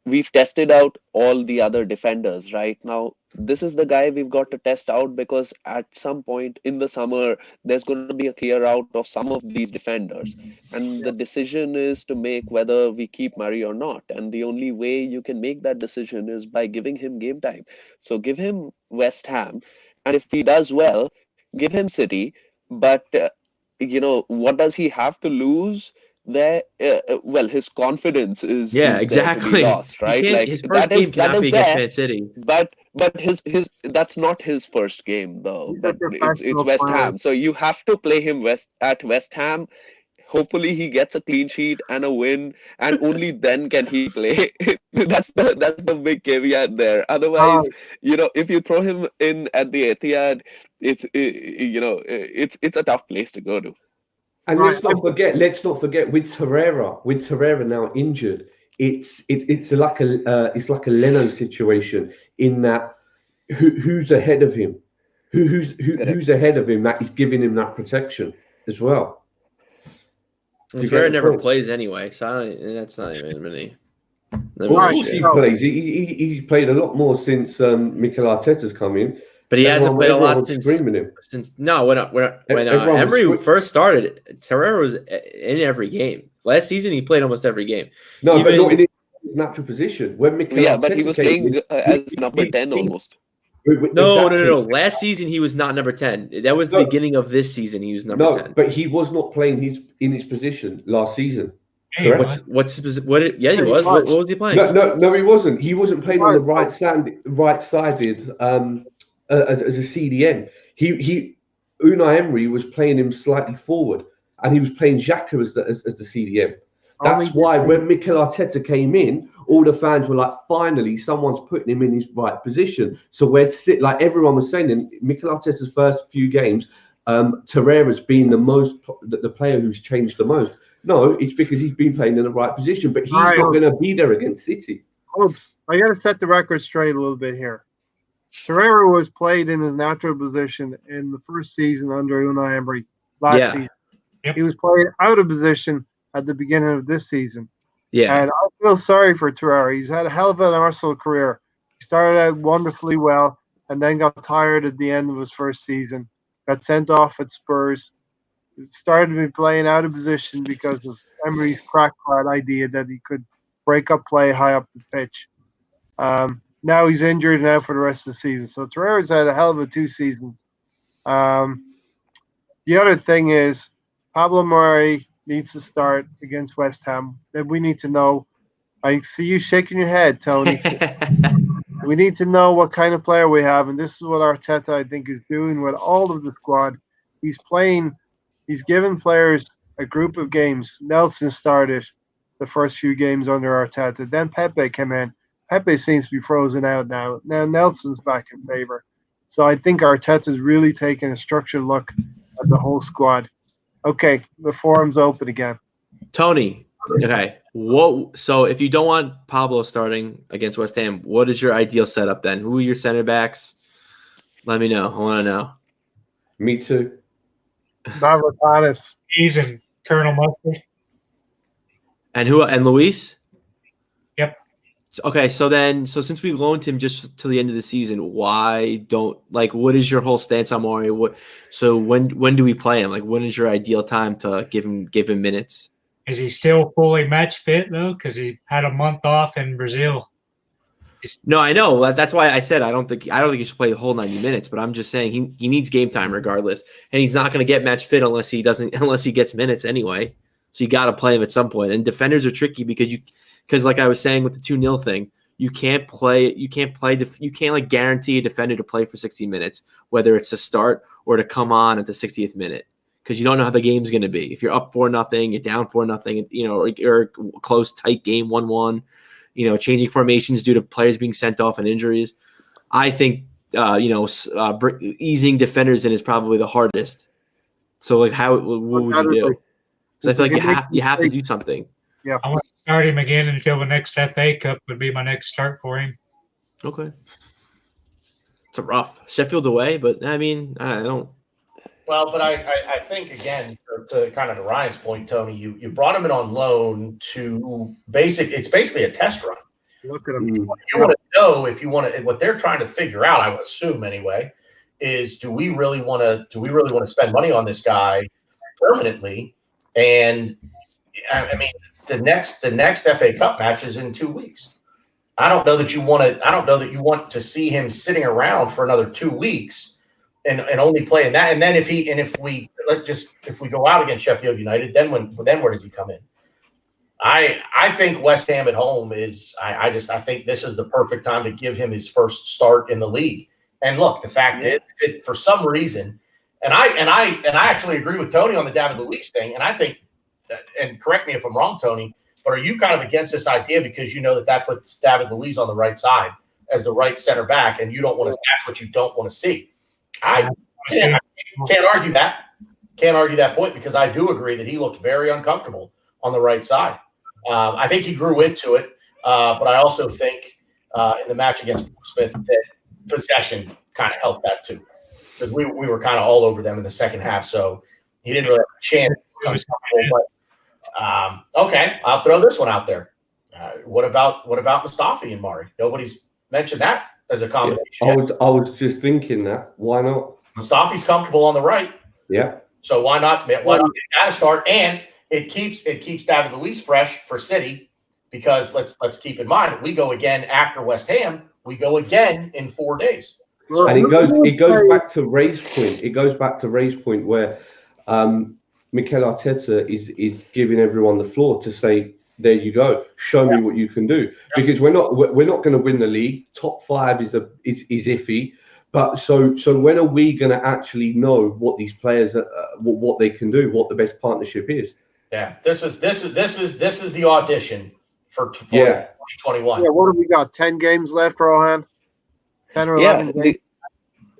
we've tested out all the other defenders. Right now, this is the guy we've got to test out because at some point in the summer, there's going to be a clear out of some of these defenders. And the decision is to make whether we keep Murray or not. And the only way you can make that decision is by giving him game time. So give him West Ham. And if he does well, give him City. But, what does he have to lose? There, well, his confidence is exactly lost, right? Like his first game cannot be against Man City. But his that's not his first game though. But it's West Ham, so you have to play him at West Ham. Hopefully he gets a clean sheet and a win, and only then can he play. that's the big caveat there. Otherwise, if you throw him in at the Etihad, it's a tough place to go to. And let's not forget with Herrera now injured, it's like a Leno situation in that who's ahead of him, who's ahead of him that is giving him that protection as well. Herrera never plays anyway, so that's not even really. Of course he plays. He's played a lot more since Mikel Arteta's come in. But he hasn't played a lot since. When Emery first started, Herrera was in every game. Last season, he played almost every game. No, but not in his natural position. When Mikel Arteta but he was playing as number 10 almost. No. Last season, he was not number 10. That was the beginning of this season. He was number 10. But he was not playing in his position last season. Correct? Yeah, he was. What was he playing? No, he wasn't. He wasn't playing on the right-sided. As a CDM, Unai Emery was playing him slightly forward, and he was playing Xhaka as the CDM. That's why when Mikel Arteta came in, all the fans were like, finally, someone's putting him in his right position. So like everyone was saying, in Mikel Arteta's first few games, Torreira's been the player who's changed the most. No, it's because he's been playing in the right position, but he's not going to be there against City. Oops, I got to set the record straight a little bit here. Torreira was played in his natural position in the first season under Unai Emery last season. Yep. He was played out of position at the beginning of this season. Yeah. And I feel sorry for Torreira. He's had a hell of an Arsenal career. He started out wonderfully well and then got tired at the end of his first season. Got sent off at Spurs. Started to be playing out of position because of Emery's crackpot idea that he could break up play high up the pitch. Now he's injured and out for the rest of the season. So Torreira's had a hell of a 2 seasons. The other thing is Pablo Mari needs to start against West Ham. Then we need to know. I see you shaking your head, Tony. We need to know what kind of player we have, and this is what Arteta, I think, is doing with all of the squad. He's given players a group of games. Nelson started the first few games under Arteta. Then Pepe came in. Pepe seems to be frozen out now. Now Nelson's back in favor. So I think Arteta's really taking a structured look at the whole squad. Okay, the forum's open again. Tony, okay. So if you don't want Pablo starting against West Ham, what is your ideal setup then? Who are your center backs? Let me know. I want to know. Me too. Mavropanos. He's and Colonel Mustard. And Luis? Yep. Okay, so since we loaned him just till the end of the season, what is your whole stance on Mari? When do we play him? Like, when is your ideal time to give him minutes? Is he still fully match fit though? Because he had a month off in Brazil. No, I know. That's why I said I don't think he should play the whole 90 minutes. But I'm just saying he needs game time regardless, and he's not going to get match fit unless he gets minutes anyway. So you got to play him at some point. And defenders are tricky because like I was saying with the 2-0 thing, you can't like guarantee a defender to play for 60 minutes, whether it's to start or to come on at the 60th minute, because you don't know how the game's going to be. If you're up 4-0, you're down 4-0, or a close, tight game 1-1, changing formations due to players being sent off and injuries. I think easing defenders in is probably the hardest. So like, what would you do? Because I feel like you have to do something. Yeah. I want to start him again until the next FA Cup would be my next start for him. Okay. It's a rough Sheffield away, but I mean, I don't. Well, but I think, again, to kind of to Ryan's point, Tony, you brought him in on loan to it's basically a test run. Look at him. You want to know what they're trying to figure out, I would assume anyway, is do we really want to spend money on this guy permanently? And I mean, the next FA Cup match is in 2 weeks. I don't know that you want to see him sitting around for another 2 weeks and only playing that. And then if we go out against Sheffield United, then where does he come in? I think West Ham at home is. I think this is the perfect time to give him his first start in the league. And look, the fact is, if for some reason, and I actually agree with Tony on the David Luiz thing. And I think, and correct me if I'm wrong, Tony, but are you kind of against this idea because you know that puts David Luiz on the right side as the right center back, and you don't want to? That's what you don't want to see. I can't argue that. Can't argue that point because I do agree that he looked very uncomfortable on the right side. I think he grew into it, but I also think in the match against Portsmouth that possession kind of helped that too, because we were kind of all over them in the second half, so he didn't really have a chance. But okay, I'll throw this one out there. What about Mustafi and Mari? Nobody's mentioned that as a combination. Yeah, I was just thinking that. Why not? Mustafi's comfortable on the right. Yeah. So why not get that a start? And it keeps David Luiz fresh for City, because let's keep in mind we go again after West Ham. We go again in 4 days. And it goes back to Ray's point. It goes back to Ray's point where Mikel Arteta is giving everyone the floor to say, there you go, show me what you can do. Because we're not going to win the league. Top 5 is iffy. But so when are we going to actually know what these players what they can do, what the best partnership is? Yeah, this is the audition for Yeah. 2021. Yeah, what have we got? 10 games left, Rohan? 10 or 11 games?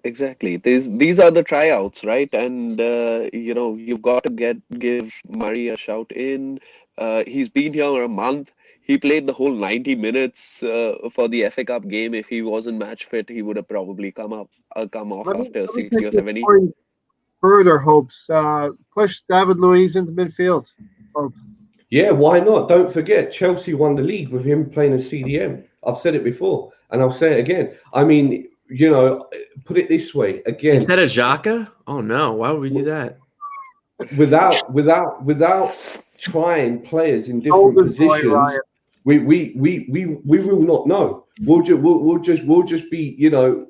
Exactly. These are the tryouts, right? And you've got to give Murray a shout in. He's been here a month. He played the whole 90 minutes for the FA Cup game. If he wasn't match fit, he would have probably come off Let me after 60 take or this 70. point further, Hopes. Push David Luiz into midfield. Hopes. Yeah, why not? Don't forget, Chelsea won the league with him playing as CDM. I've said it before, and I'll say it again. I mean, put it this way again. Instead of Xhaka? Oh no, why would we do that? Without trying players in different Golden boy, positions, Ryan. we will not know. We'll just be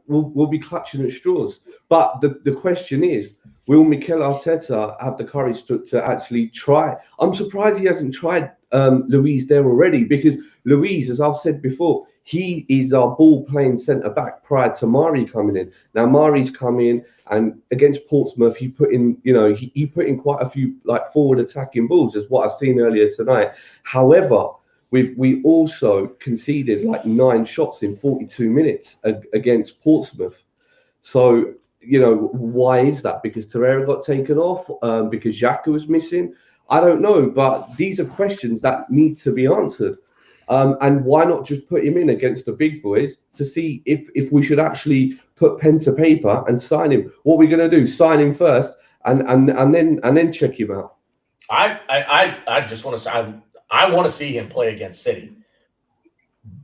we'll be clutching at straws. But the question is, will Mikel Arteta have the courage to actually try? I'm surprised he hasn't tried Luiz there already, because Luiz, as I've said before, he is our ball playing centre back prior to Mari coming in. Now Mari's come in, and against Portsmouth, he put in he put in quite a few like forward attacking balls, as what I've seen earlier tonight. However, we also conceded like 9 shots in 42 minutes against Portsmouth. So why is that? Because Torreira got taken off? Because Xhaka was missing? I don't know, but these are questions that need to be answered. And why not just put him in against the big boys to see if we should actually put pen to paper and sign him? What we're going to do? Sign him first, and then check him out. I just want to say I want to see him play against City,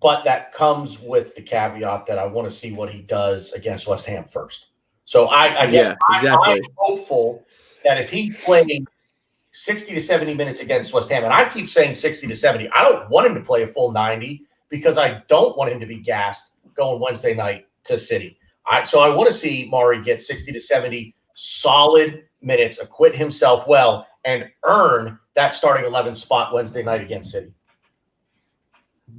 but that comes with the caveat that I want to see what he does against West Ham first. So I guess exactly. I'm hopeful that if he played 60 to 70 minutes against West Ham, and I keep saying 60 to 70, I don't want him to play a full 90 because I don't want him to be gassed going Wednesday night to City. So I want to see Mari get 60 to 70 solid minutes, acquit himself well, and earn that starting 11 spot Wednesday night against City.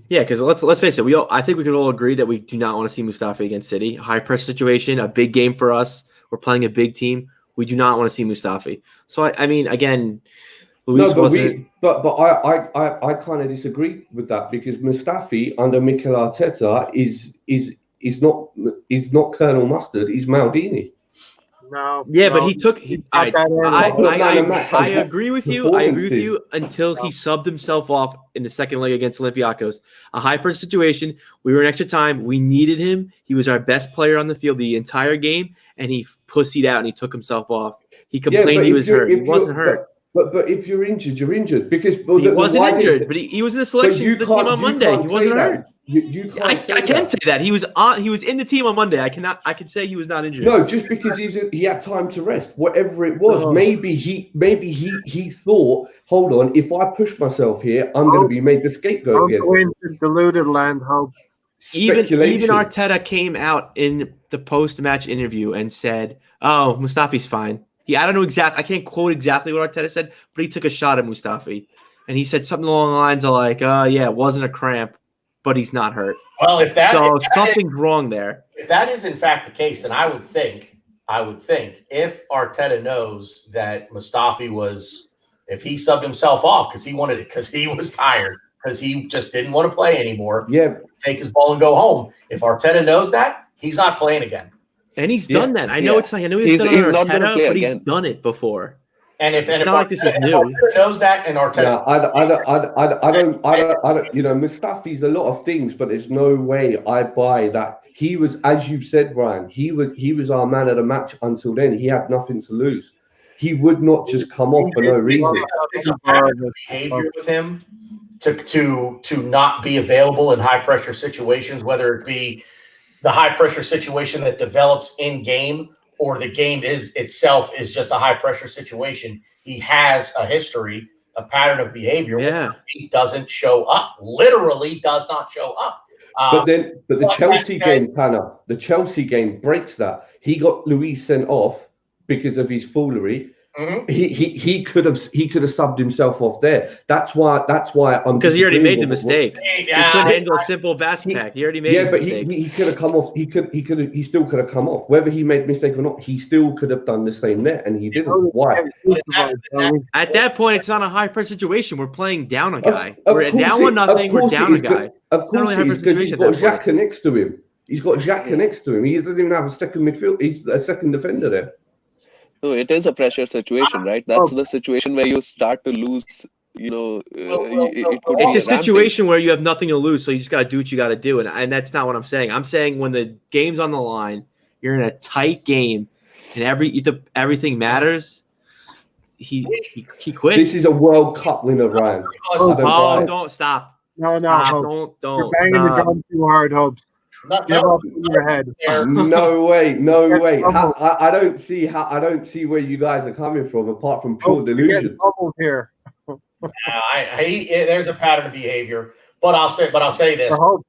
Yeah, because let's face it, I think we could all agree that we do not want to see Mustafi against City. High press situation, a big game for us. We're playing a big team. We do not want to see Mustafi. So I mean, again, Luis wasn't. But I kind of disagree with that, because Mustafi under Mikel Arteta is not Colonel Mustard. He's Maldini. No. Yeah, no, but he took. I agree with you. I agree with you until he subbed himself off in the second leg against Olympiacos. A hyper situation. We were in extra time. We needed him. He was our best player on the field the entire game, and he pussied out and he took himself off. He complained he was hurt. He wasn't hurt. But if you're injured, you're injured. Because he wasn't injured, but he was in the selection for the team on Monday. He wasn't hurt. I can't say that he was in the team on Monday. I can say he was not injured. No, just because he had time to rest, whatever it was. Oh. Maybe he thought, hold on, if I push myself here, I'm going to be made the scapegoat again. Go into deluded land, Hope. Even Arteta came out in the post-match interview and said, "Oh, Mustafi's fine." I don't know exactly. I can't quote exactly what Arteta said, but he took a shot at Mustafi, and he said something along the lines of like, yeah, it wasn't a cramp, but he's not hurt." Well, if something's wrong there. If that is in fact the case, then I would think if Arteta knows that Mustafi if he subbed himself off because he wanted it, because he was tired, because he just didn't want to play anymore, take his ball and go home. If Arteta knows that, he's not playing again. And he's done that. I know it's like, I know he's done it on Arteta, but he's done it before. And if not like this is new. Arteta knows that, and Arteta, I don't. Mustafi's a lot of things, but there's no way I buy that. He was, as you've said, Ryan. He was our man of the match until then. He had nothing to lose. He would not just come off for no reason. It's a pattern of behavior with him to not be available in high pressure situations, whether it be the high pressure situation that develops in game, or the game itself is just a high pressure situation. He has a history, a pattern of behavior. Yeah. He doesn't show up, literally does not show up. But the Chelsea game, Tanner, the Chelsea game breaks that. He got Luis sent off because of his foolery. Mhm. He could have subbed himself off there. That's why I'm Because he already made the disagreeing with mistake. Hey, He couldn't handle a simple basket pack. He already made Yeah, his but mistake. he's gonna come off. He still could have come off. Whether he made a mistake or not, he still could have done the same there, and he didn't. Why? At that point, it's not a high pressure situation. We're playing down a guy. Of We're course down it- 1-0. of We're course down it a is, guy. Of It's not course really it high is, pressure because he's situation got at that point. Xhaka next to him. He's got Xhaka next to him. He doesn't even have a second midfield. He's a second defender there. No, it is a pressure situation, right? That's the situation where you start to lose. It could It's be a rampant. situation where you have nothing to lose, so you just got to do what you got to do, and that's not what I'm saying. I'm saying when the game's on the line, you're in a tight game, and everything matters. He quits. This is a World Cup winner, Ryan. Don't stop. No, Stop. Hope. Don't. You're banging the drum too hard, Hopes. Give up in your head. No way. Trouble. I don't see where you guys are coming from, apart from pure Hope, you're getting delusion. troubled here. There's a pattern of behavior, but I'll say this: Hope.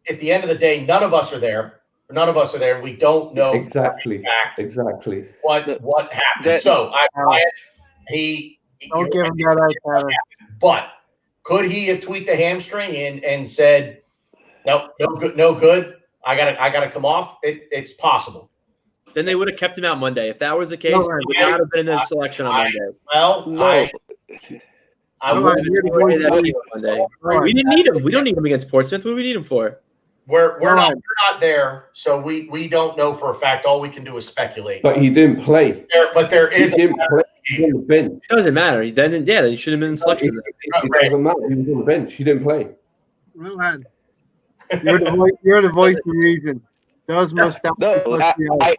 at the end of the day, none of us are there. None of us are there, and we don't know Exactly. for a fact what happened. That- So he Don't give him that out, But could he have tweaked a hamstring and said, no good. I gotta come off. It's possible. Then they would have kept him out Monday. If that was the case, No, he would not have been in the selection on Monday. Well, No. I No, would. you're the He would have voice been of on Monday. Right. We didn't need him. We don't need him against Portsmouth. What do we need him for? We're Right. not there, so we don't know for a fact. All we can do is speculate. But he didn't play. But there He is a didn't play. He was on the bench. Doesn't matter. He doesn't. Yeah, he should have been in selection. It doesn't matter. He was on the bench. He didn't play. Rohan, you're the voice of reason. Does Mustafi No, push the out?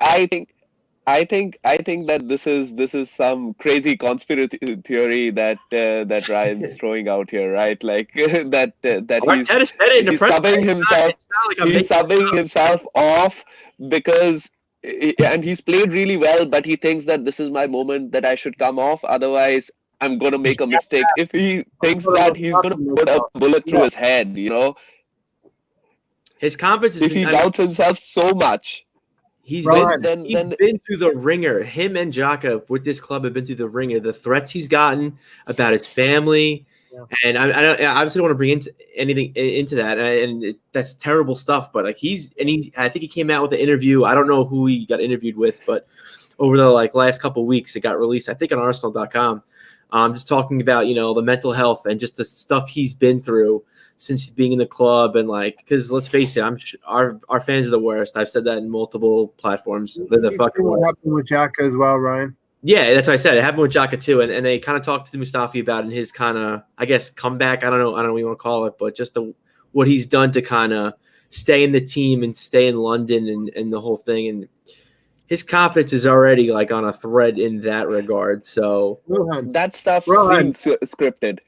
I think that this is some crazy conspiracy theory that Ryan's throwing out here, right? Like that Arteta said it in the he's press subbing conference. himself. It's not like I'm He's subbing himself off because, and he's played really well, but he thinks that this is my moment that I should come off. Otherwise, I'm gonna make a mistake. If he thinks that, he's gonna put a bullet through his head. his confidence is. If he doubts himself so much. He's Right. been through the ringer. Him and Xhaka with this club have been through the ringer. The threats he's gotten about his family, and I obviously don't want to bring anything into that, and that's terrible stuff. But like I think he came out with an interview. I don't know who he got interviewed with, but over the last couple of weeks, it got released. I think on Arsenal.com. Just talking about the mental health and just the stuff he's been through since being in the club, and because let's face it, our fans are the worst. I've said that in multiple platforms. They're the fucking What worst. happened with Xhaka as well, Ryan? Yeah, that's what I said. It happened with Xhaka too, and they kind of talked to Mustafi about in his kind of, I guess, comeback. I don't know what you want to call it, but just what he's done to kind of stay in the team and stay in London and the whole thing. And his confidence is already on a thread in that regard. So Rohan, That stuff Rohan. seems scripted.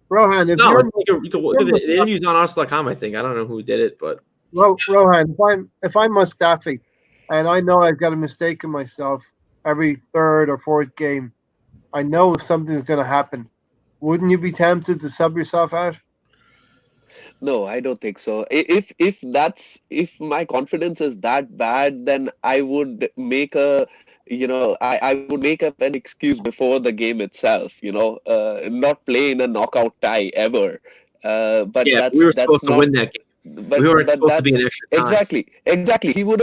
Rohan, if no, you're you can look at the interviews on Arsenal.com. I think I don't know who did it, but Rohan, if I'm Mustafi, and I know I've got a mistake in myself every third or fourth game, I know something's going to happen. Wouldn't you be tempted to sub yourself out? No, I don't think so. If my confidence is that bad, then I would make I would make up an excuse before the game itself. Not play in a knockout tie ever. But yeah, that's we were that's supposed to not. win that game. But, We weren't but supposed to be that's in extra time. exactly. He would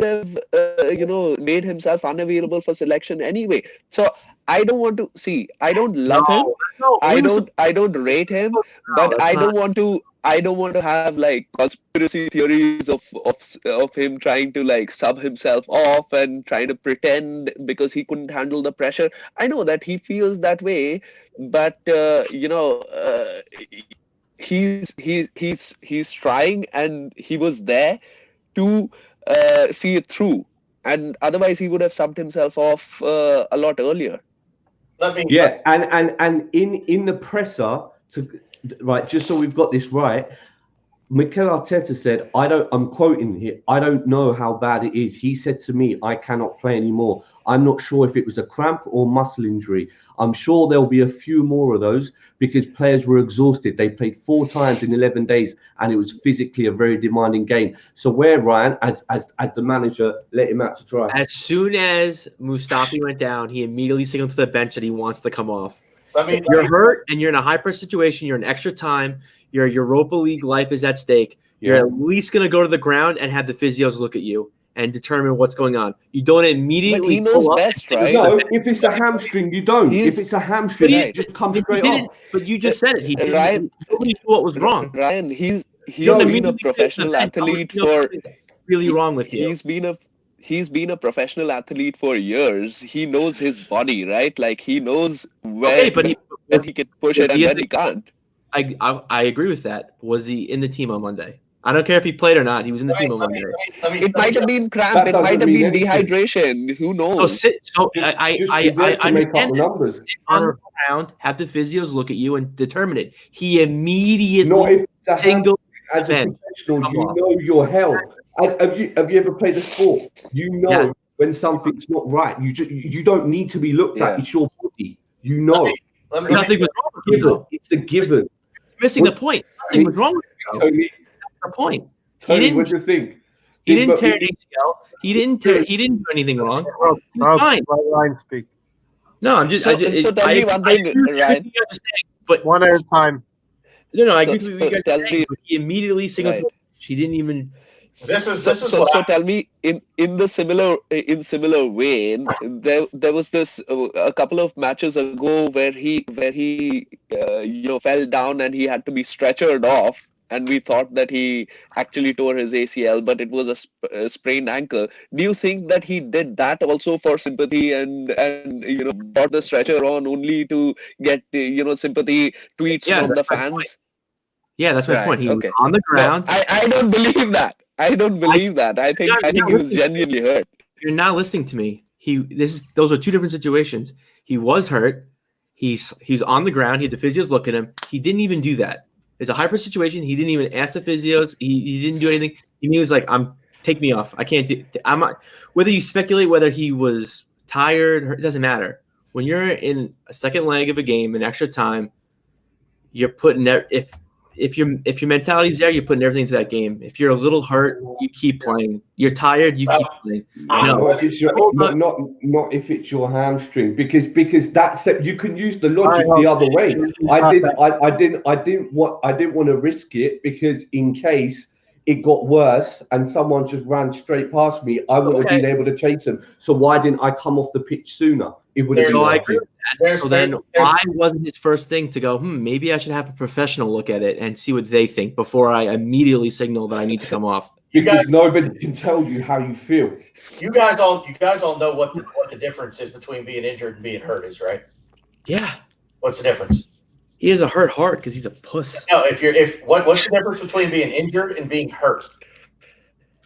have made himself unavailable for selection anyway. So I don't want to see. I don't love him. No, I don't rate him, but that's I not- don't want to have conspiracy theories of him trying to sub himself off and trying to pretend because he couldn't handle the pressure. I know that he feels that way, but he's trying, and he was there to see it through. And otherwise, he would have subbed himself off a lot earlier. Yeah, and in the presser, just so we've got this right, Mikel Arteta said, I'm quoting here, I don't know how bad it is. He said to me, I cannot play anymore. I'm not sure if it was a cramp or muscle injury. I'm sure there'll be a few more of those because players were exhausted. They played 4 times in 11 days and it was physically a very demanding game. So where, Ryan, as the manager, let him out to dry? As soon as Mustafi went down, he immediately signaled to the bench that he wants to come off. You're hurt and you're in a high-pressure situation. You're in extra time. Your Europa League life is at stake. You're at least going to go to the ground and have the physios look at you and determine what's going on. You don't immediately. But he knows best, right? No, if it's a hamstring, you don't. If it's a hamstring, you just come straight off. But you just said it. He didn't. Ryan, nobody knew what was wrong. Ryan, he's been a professional athlete for. Really wrong with you. He's been a professional athlete for years. He knows his body, right? Like he knows where he can push it and when he can't. I agree with that. Was he in the team on Monday? I don't care if he played or not. He was in the team on Monday. It might have been cramp. It might have been dehydration. Who knows? I understand. Sit on the ground, have the physios look at you and determine it. He immediately singled as a professional. You know your health. Have you ever played a sport? You know when something's not right. You don't need to be looked at. It's your body. You know. Nothing was wrong with you. It's a given. Missing the point. Nothing was wrong with you. Tony, that's the point. Tony, what do you think? He didn't tear an ACL. He didn't do anything wrong. He was fine. Ryan, speak. No, I'm just. So tell me one thing, Ryan. But one at a time. No, I agree with what you guys are saying. He immediately signaled. He didn't even. So tell me in similar vein, there was this a couple of matches ago where he fell down and he had to be stretchered off, and we thought that he actually tore his ACL, but it was a sprained ankle. Do you think that he did that also for sympathy and brought the stretcher on only to get sympathy tweets from the fans? Yeah, that's my point. He was on the ground. No, I don't believe that. I don't believe that. I think he was genuinely hurt. You're not listening to me. Those are two different situations. He was hurt. He's on the ground. He had the physios look at him. He didn't even do that. It's a hyper situation. He didn't even ask the physios. He didn't do anything. He was like, take me off. I can't do. I'm not. Whether you speculate whether he was tired, it doesn't matter. When you're in a second leg of a game in extra time, you're putting if your mentality is there, you're putting everything into that game. If you're a little hurt, you keep playing. You're tired, you keep playing. Not if it's your hamstring, because that's it. You can use the logic the other way. I didn't want to risk it because in case it got worse and someone just ran straight past me, I would have been able to chase them. So why didn't I come off the pitch sooner? It would have been. I agree with that. So then why wasn't his first thing to go, maybe I should have a professional look at it and see what they think before I immediately signal that I need to come off? Because nobody can tell you how you feel. You guys all know what the difference is between being injured and being hurt is, right? Yeah. What's the difference? He has a hurt heart because he's a puss. No, what's the difference between being injured and being hurt?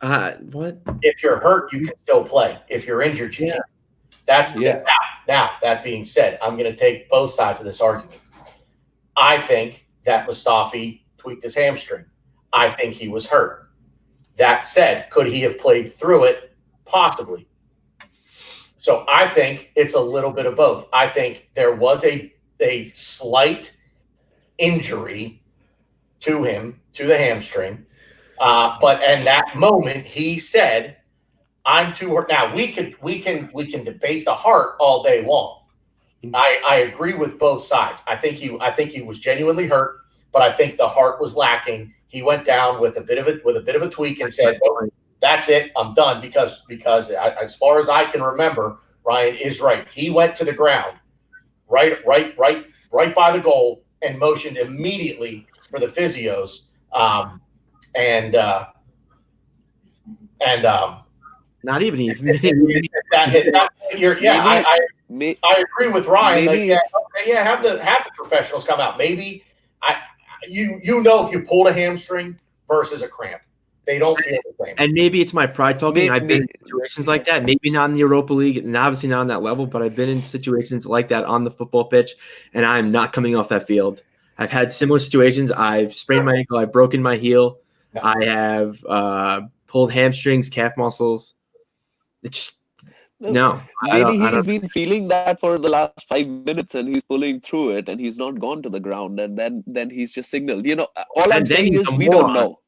What? If you're hurt, you can still play. If you're injured, you can't. That's Now, that being said, I'm going to take both sides of this argument. I think that Mustafi tweaked his hamstring. I think he was hurt. That said, could he have played through it? Possibly. So I think it's a little bit of both. I think there was a slight injury to him, to the hamstring. But in that moment, he said, I'm too hurt. Now we can debate the heart all day long. I agree with both sides. I think he was genuinely hurt, but I think the heart was lacking. He went down with a bit of a tweak and said, oh, "That's it, I'm done." Because as far as I can remember, Ryan is right. He went to the ground, right by the goal, and motioned immediately for the physios. Not even. I agree with Ryan. Have the professionals come out. Maybe if you pulled a hamstring versus a cramp, they don't feel the same. And maybe it's my pride talking. I've been in situations like that. Maybe not in the Europa League, and obviously not on that level, but I've been in situations like that on the football pitch, and I'm not coming off that field. I've had similar situations. I've sprained my ankle. I've broken my heel. No. I have pulled hamstrings, calf muscles. It's no. Maybe he's been feeling that for the last 5 minutes, and he's pulling through it, and he's not gone to the ground, and then he's just signaled. All I'm saying is we don't know.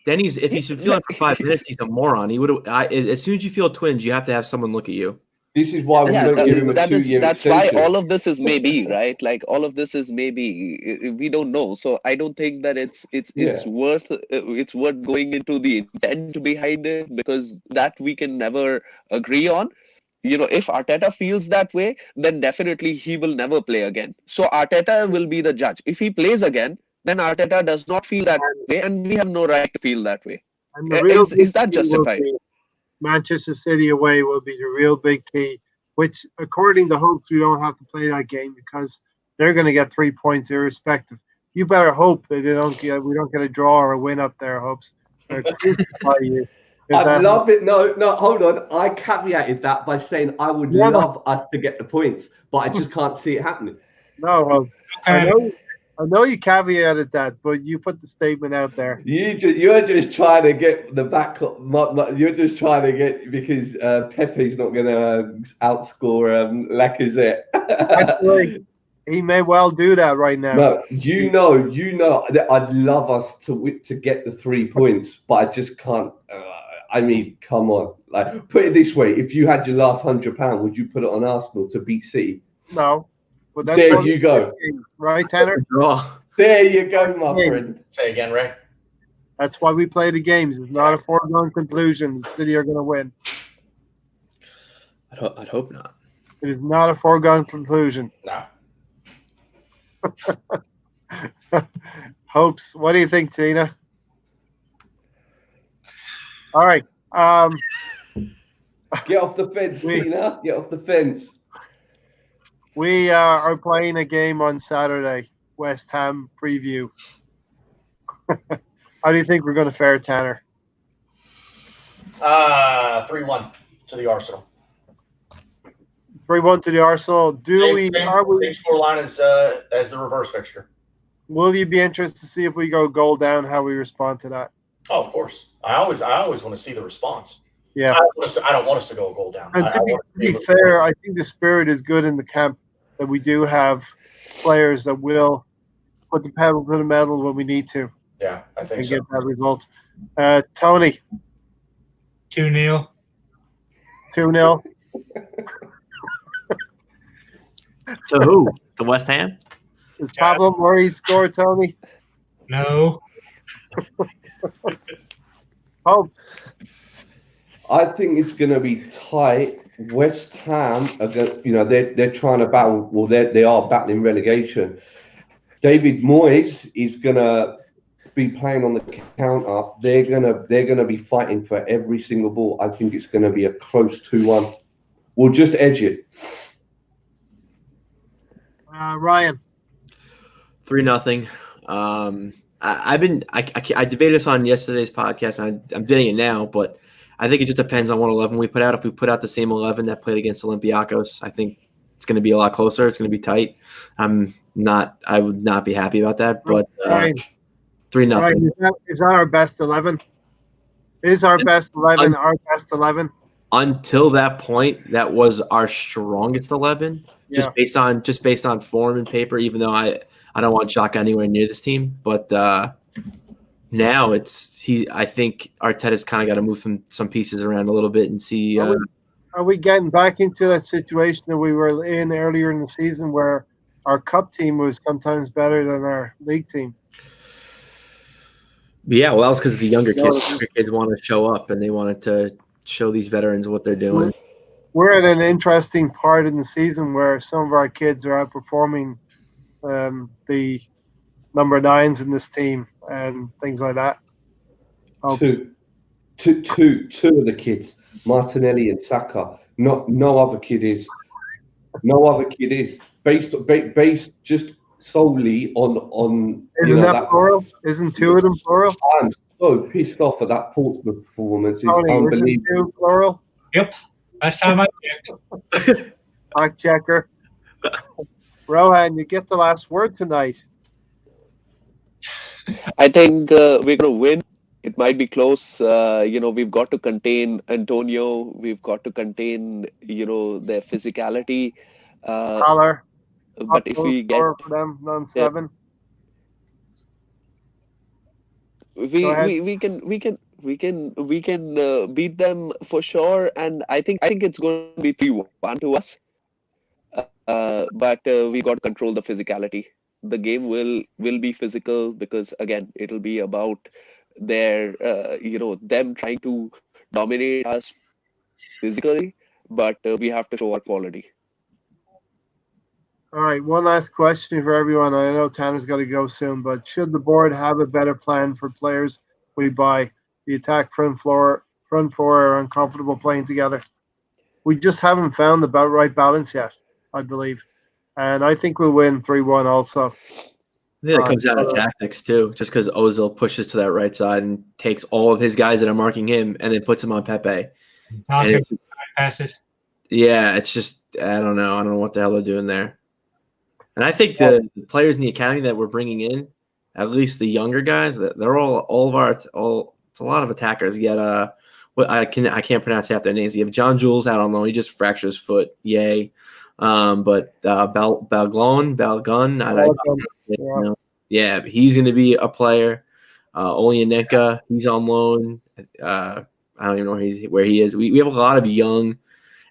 Then if he's been feeling for 5 minutes, he's a moron. He would have. As soon as you feel twinge, you have to have someone look at you. This is why we don't give him a 2-year That's extension. why all of this is maybe, right? Like all of this is maybe. We don't know, so I don't think that it's worth going into the intent behind it, because that we can never agree on. If Arteta feels that way, then definitely he will never play again. So Arteta will be the judge. If he plays again, then Arteta does not feel that way, and we have no right to feel that way. And the real Is that justified? Manchester City away will be the real big key, which, according to Hopes, we don't have to play that game because they're going to get 3 points irrespective. You better hope that we don't get a draw or a win up there, Hopes. They're crucify you. I love it. No, hold on. I caveated that by saying I would love us to get the points, but I just can't see it happening. No, I know you caveated that, but you put the statement out there. You're just trying to get the back. You're just trying to get because Pepe's not going to outscore Lacazette. Actually, he may well do that right now. No, you know that I'd love us to get the 3 points, but I just can't. I mean, come on. Like, put it this way: if you had your last £100, would you put it on Arsenal to beat City? No. But that's there you go. Right, Tanner? There you go, my friend. Say again, Ray. That's why we play the games. It's not a foregone conclusion. The City are going to win. I'd hope not. It is not a foregone conclusion. No. Hopes. What do you think, Tina? All right. Get off the fence, Tina. Get off the fence. We are playing a game on Saturday, West Ham preview. How do you think we're going to fare, Tanner? 3-1 to the Arsenal. 3-1 to the Arsenal. Same scoreline as the reverse fixture. Will you be interested to see if we go goal down, how we respond to that? Oh, of course. I always want to see the response. Yeah. I don't want us to go goal down. And to be fair, I think the spirit is good in the camp that we do have players that will put the pedal to the metal when we need to. Yeah, I think and so. Get that result. Tony. 2-0. 2-0. To who? To West Ham? Is Pablo Murray score, Tony? No. Hope. I think it's going to be tight. West Ham are going, they're trying to battle. Well, they are battling relegation. David Moyes is going to be playing on the counter. They're going to be fighting for every single ball. I think it's going to be a close 2-1. We'll just edge it. Ryan. 3-0. I debated this on yesterday's podcast, and I'm doing it now, but I think it just depends on what 11 we put out. If we put out the same 11 that played against Olympiacos, I think it's going to be a lot closer. It's going to be tight. I would not be happy about that, but 3-0. Is that our best 11? Is our best 11 our best 11? Until that point, that was our strongest 11, just based on form and paper. Even though I don't want Xhaka anywhere near this team, but now I think Arteta's kind of got to move some pieces around a little bit and see. Are we getting back into that situation that we were in earlier in the season where our cup team was sometimes better than our league team? Yeah, well, that was because the younger kids wanted to show up and they wanted to show these veterans what they're doing. We're at an interesting part in the season where some of our kids are outperforming the number 9s in this team and things like that. Two of the kids, Martinelli and Saka. No other kid is. No other kid is based just solely on. Isn't that plural? Isn't 2 of them plural? I'm so pissed off at that Portsmouth performance. It's unbelievable. Isn't 2 plural? Yep. Last time I checked. Fact checker. Rohan, you get the last word tonight. I think we're going to win it might be close. We've got to contain Antonio. We've got to contain, their physicality. Haller, But top if goal we get, scorer for them, non yeah, seven. Go we ahead. we we can we can we can we can beat them for sure. And I think it's going to be 3-1 to us. But we got to control the physicality. The game will be physical because again, it'll be about them trying to dominate us physically, but we have to show our quality. All right, one last question for everyone. I know Tanner's got to go soon, but should the board have a better plan for players we buy? The attack front four are uncomfortable playing together. We just haven't found the right balance yet, I believe, and I think we'll win 3-1 also. I think it comes down to tactics too, just because Ozil pushes to that right side and takes all of his guys that are marking him and then puts them on Pepe. And Passes. yeah, it's just I don't know what the hell they're doing there. And I think the players in the academy that we're bringing in, at least the younger guys, they're it's a lot of attackers. You got I can't pronounce half their names. You have John Jules out on loan. He just fractured his foot. Yay. But Balgun, yeah, he's going to be a player. Olyanenka, he's on loan. I don't even know where he is. We have a lot of young.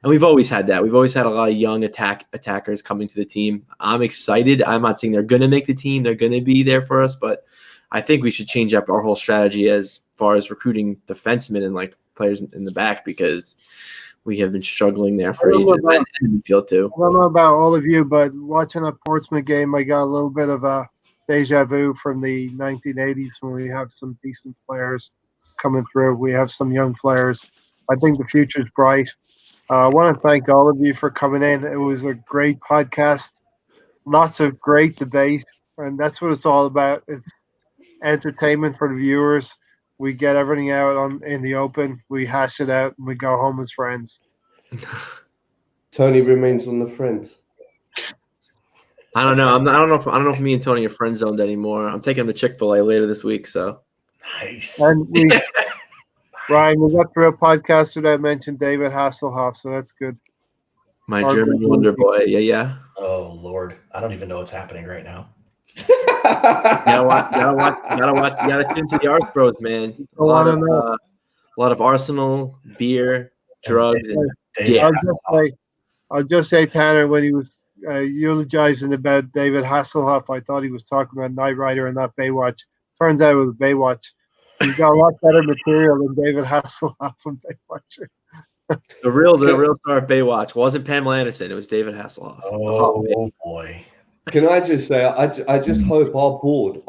And we've always had that. We've always had a lot of young attackers coming to the team. I'm excited. I'm not saying they're going to make the team. They're going to be there for us, but I think we should change up our whole strategy as far as recruiting defensemen and like players in the back because we have been struggling there for ages. And midfield too. I don't know about all of you, but watching a Portsmouth game, I got a little bit of a deja vu from the 1980s when we have some decent players coming through. We have some young players. I think the future's bright. I want to thank all of you for coming in. It was a great podcast, lots of great debate, and that's what it's all about. It's entertainment for the viewers. We get everything out in the open. We hash it out, and we go home as friends. Tony remains on the friends. I don't know. I don't know if me and Tony are friend zoned anymore. I'm taking him to Chick-fil-A later this week, so nice. And Ryan, we got through a podcast that I mentioned David Hasselhoff, so that's good. My German wonder boy, yeah. Oh Lord, I don't even know what's happening right now. Gotta tune to the Arts Bros, man. A lot of Arsenal, beer, drugs, and dick. I'll just say, Tanner, when he was eulogizing about David Hasselhoff, I thought he was talking about Knight Rider and not Baywatch. Turns out it was Baywatch. He's got a lot better material than David Hasselhoff from Baywatch. The real star of Baywatch wasn't Pamela Anderson. It was David Hasselhoff. Oh boy. Can I just say, I just hope our board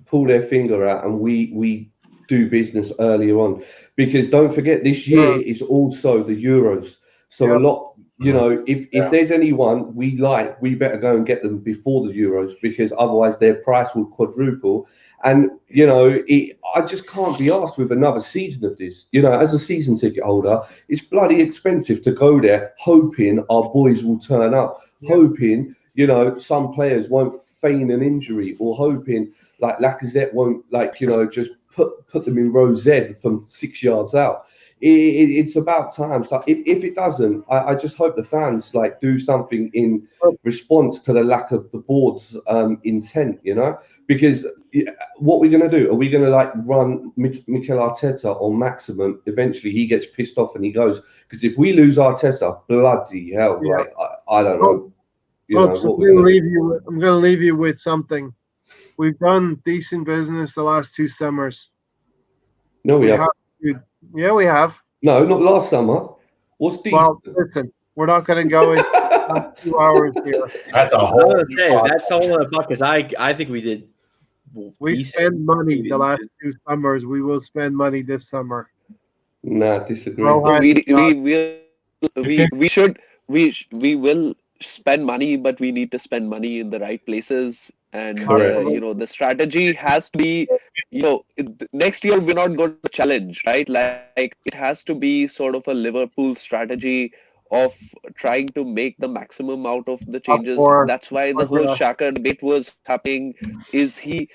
pull their finger out and we do business earlier on, because don't forget this year is also the Euros. So a lot, if there's anyone we like, we better go and get them before the Euros, because otherwise their price will quadruple. And I just can't be asked with another season of this. As a season ticket holder, it's bloody expensive to go there hoping our boys will turn up, hoping some players won't feign an injury, or hoping like Lacazette won't just put them in row Z from 6 yards out. It's about time. So if it doesn't, I just hope the fans do something in response to the lack of the board's intent, because what we're going to do, are we going to run Mikel Arteta on maximum? Eventually he gets pissed off and he goes, because if we lose Arteta, bloody hell, I don't know. I'm going to leave you with something. We've done decent business the last 2 summers. No, we haven't. Yeah, we have. No, not last summer. What's decent? Well, listen, we're not going to go in 2 hours here. That's a whole. That's all in a buck, because I think we did. We spend money the last 2 summers. We will spend money this summer. Nah, disagree. We will spend money, but we need to spend money in the right places. And the strategy has to be, next year we're not going to challenge, right? Like it has to be sort of a Liverpool strategy of trying to make the maximum out of the changes. That's why the whole Xhaka debate was happening. Is he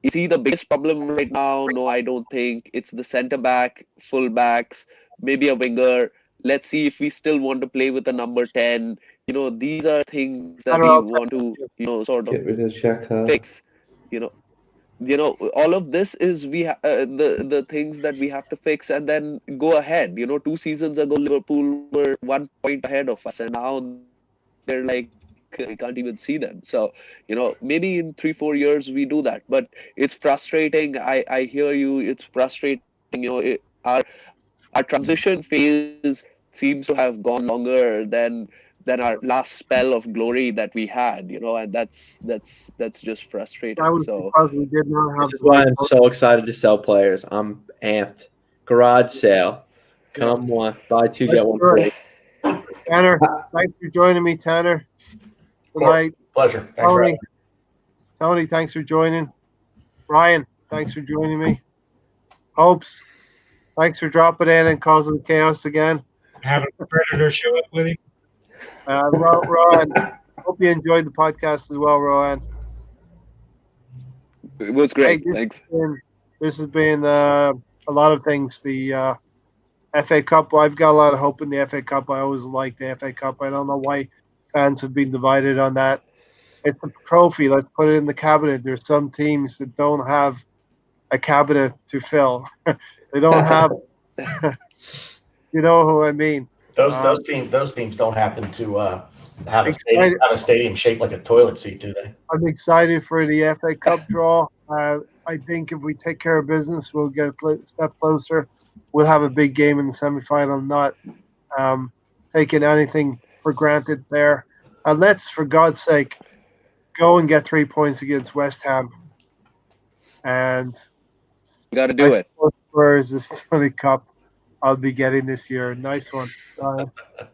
Is he the biggest problem right now? No, I don't think. It's the center back, full backs, maybe a winger. Let's see if we still want to play with a number 10. These are things that Tanner, we I'll want to, sort of Get rid of Shaka. fix. You know, all of this is the things that we have to fix and then go ahead. 2 seasons ago, Liverpool were 1 point ahead of us, and now they're like, we can't even see them. So maybe in 3-4 years we do that, but it's frustrating. I hear you. It's frustrating. Our transition phase seems to have gone longer than our last spell of glory that we had. And that's just That frustrating. was So because we did not have This is the why right I'm coach. so excited to sell players. I'm amped. Garage sale. Come one, buy two, get one Sure. free. Tanner, thanks for joining me, Tanner. Of course. Tonight, Pleasure. Thanks for having Tony, thanks for joining. Ryan, thanks for joining me. Hopes, thanks for dropping in and causing chaos again. Having a predator show up with him. Rowan, hope you enjoyed the podcast as well, Rowan. it was Hey, great. Thanks. this has been a lot of things. The FA Cup, I've got a lot of hope in the FA Cup. I always liked the FA Cup. I don't know why fans have been divided on that. It's a trophy. Let's put it in the cabinet. There's some teams that don't have a cabinet to fill. They don't have, you know who I mean. those teams don't happen to have Excited. a stadium shaped like a toilet seat, do they? I'm excited for the FA Cup draw. I think if we take care of business, we'll get a step closer. We'll have a big game in the semi-final, not taking anything for granted there. And let's, for God's sake, go and get 3 points against West Ham. And Got to do it. Spurs is the only cup I'll be getting this year. Nice one.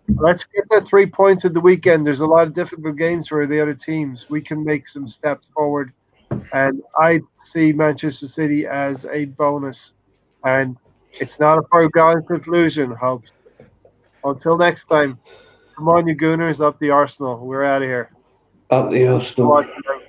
Let's get that 3 points at the weekend. There's a lot of difficult games for the other teams. We can make some steps forward. And I see Manchester City as a bonus. And it's not a foregone conclusion, Hopes. Until next time, come on, you Gooners, up the Arsenal. We're out of here. Up the Arsenal. Watching, everybody.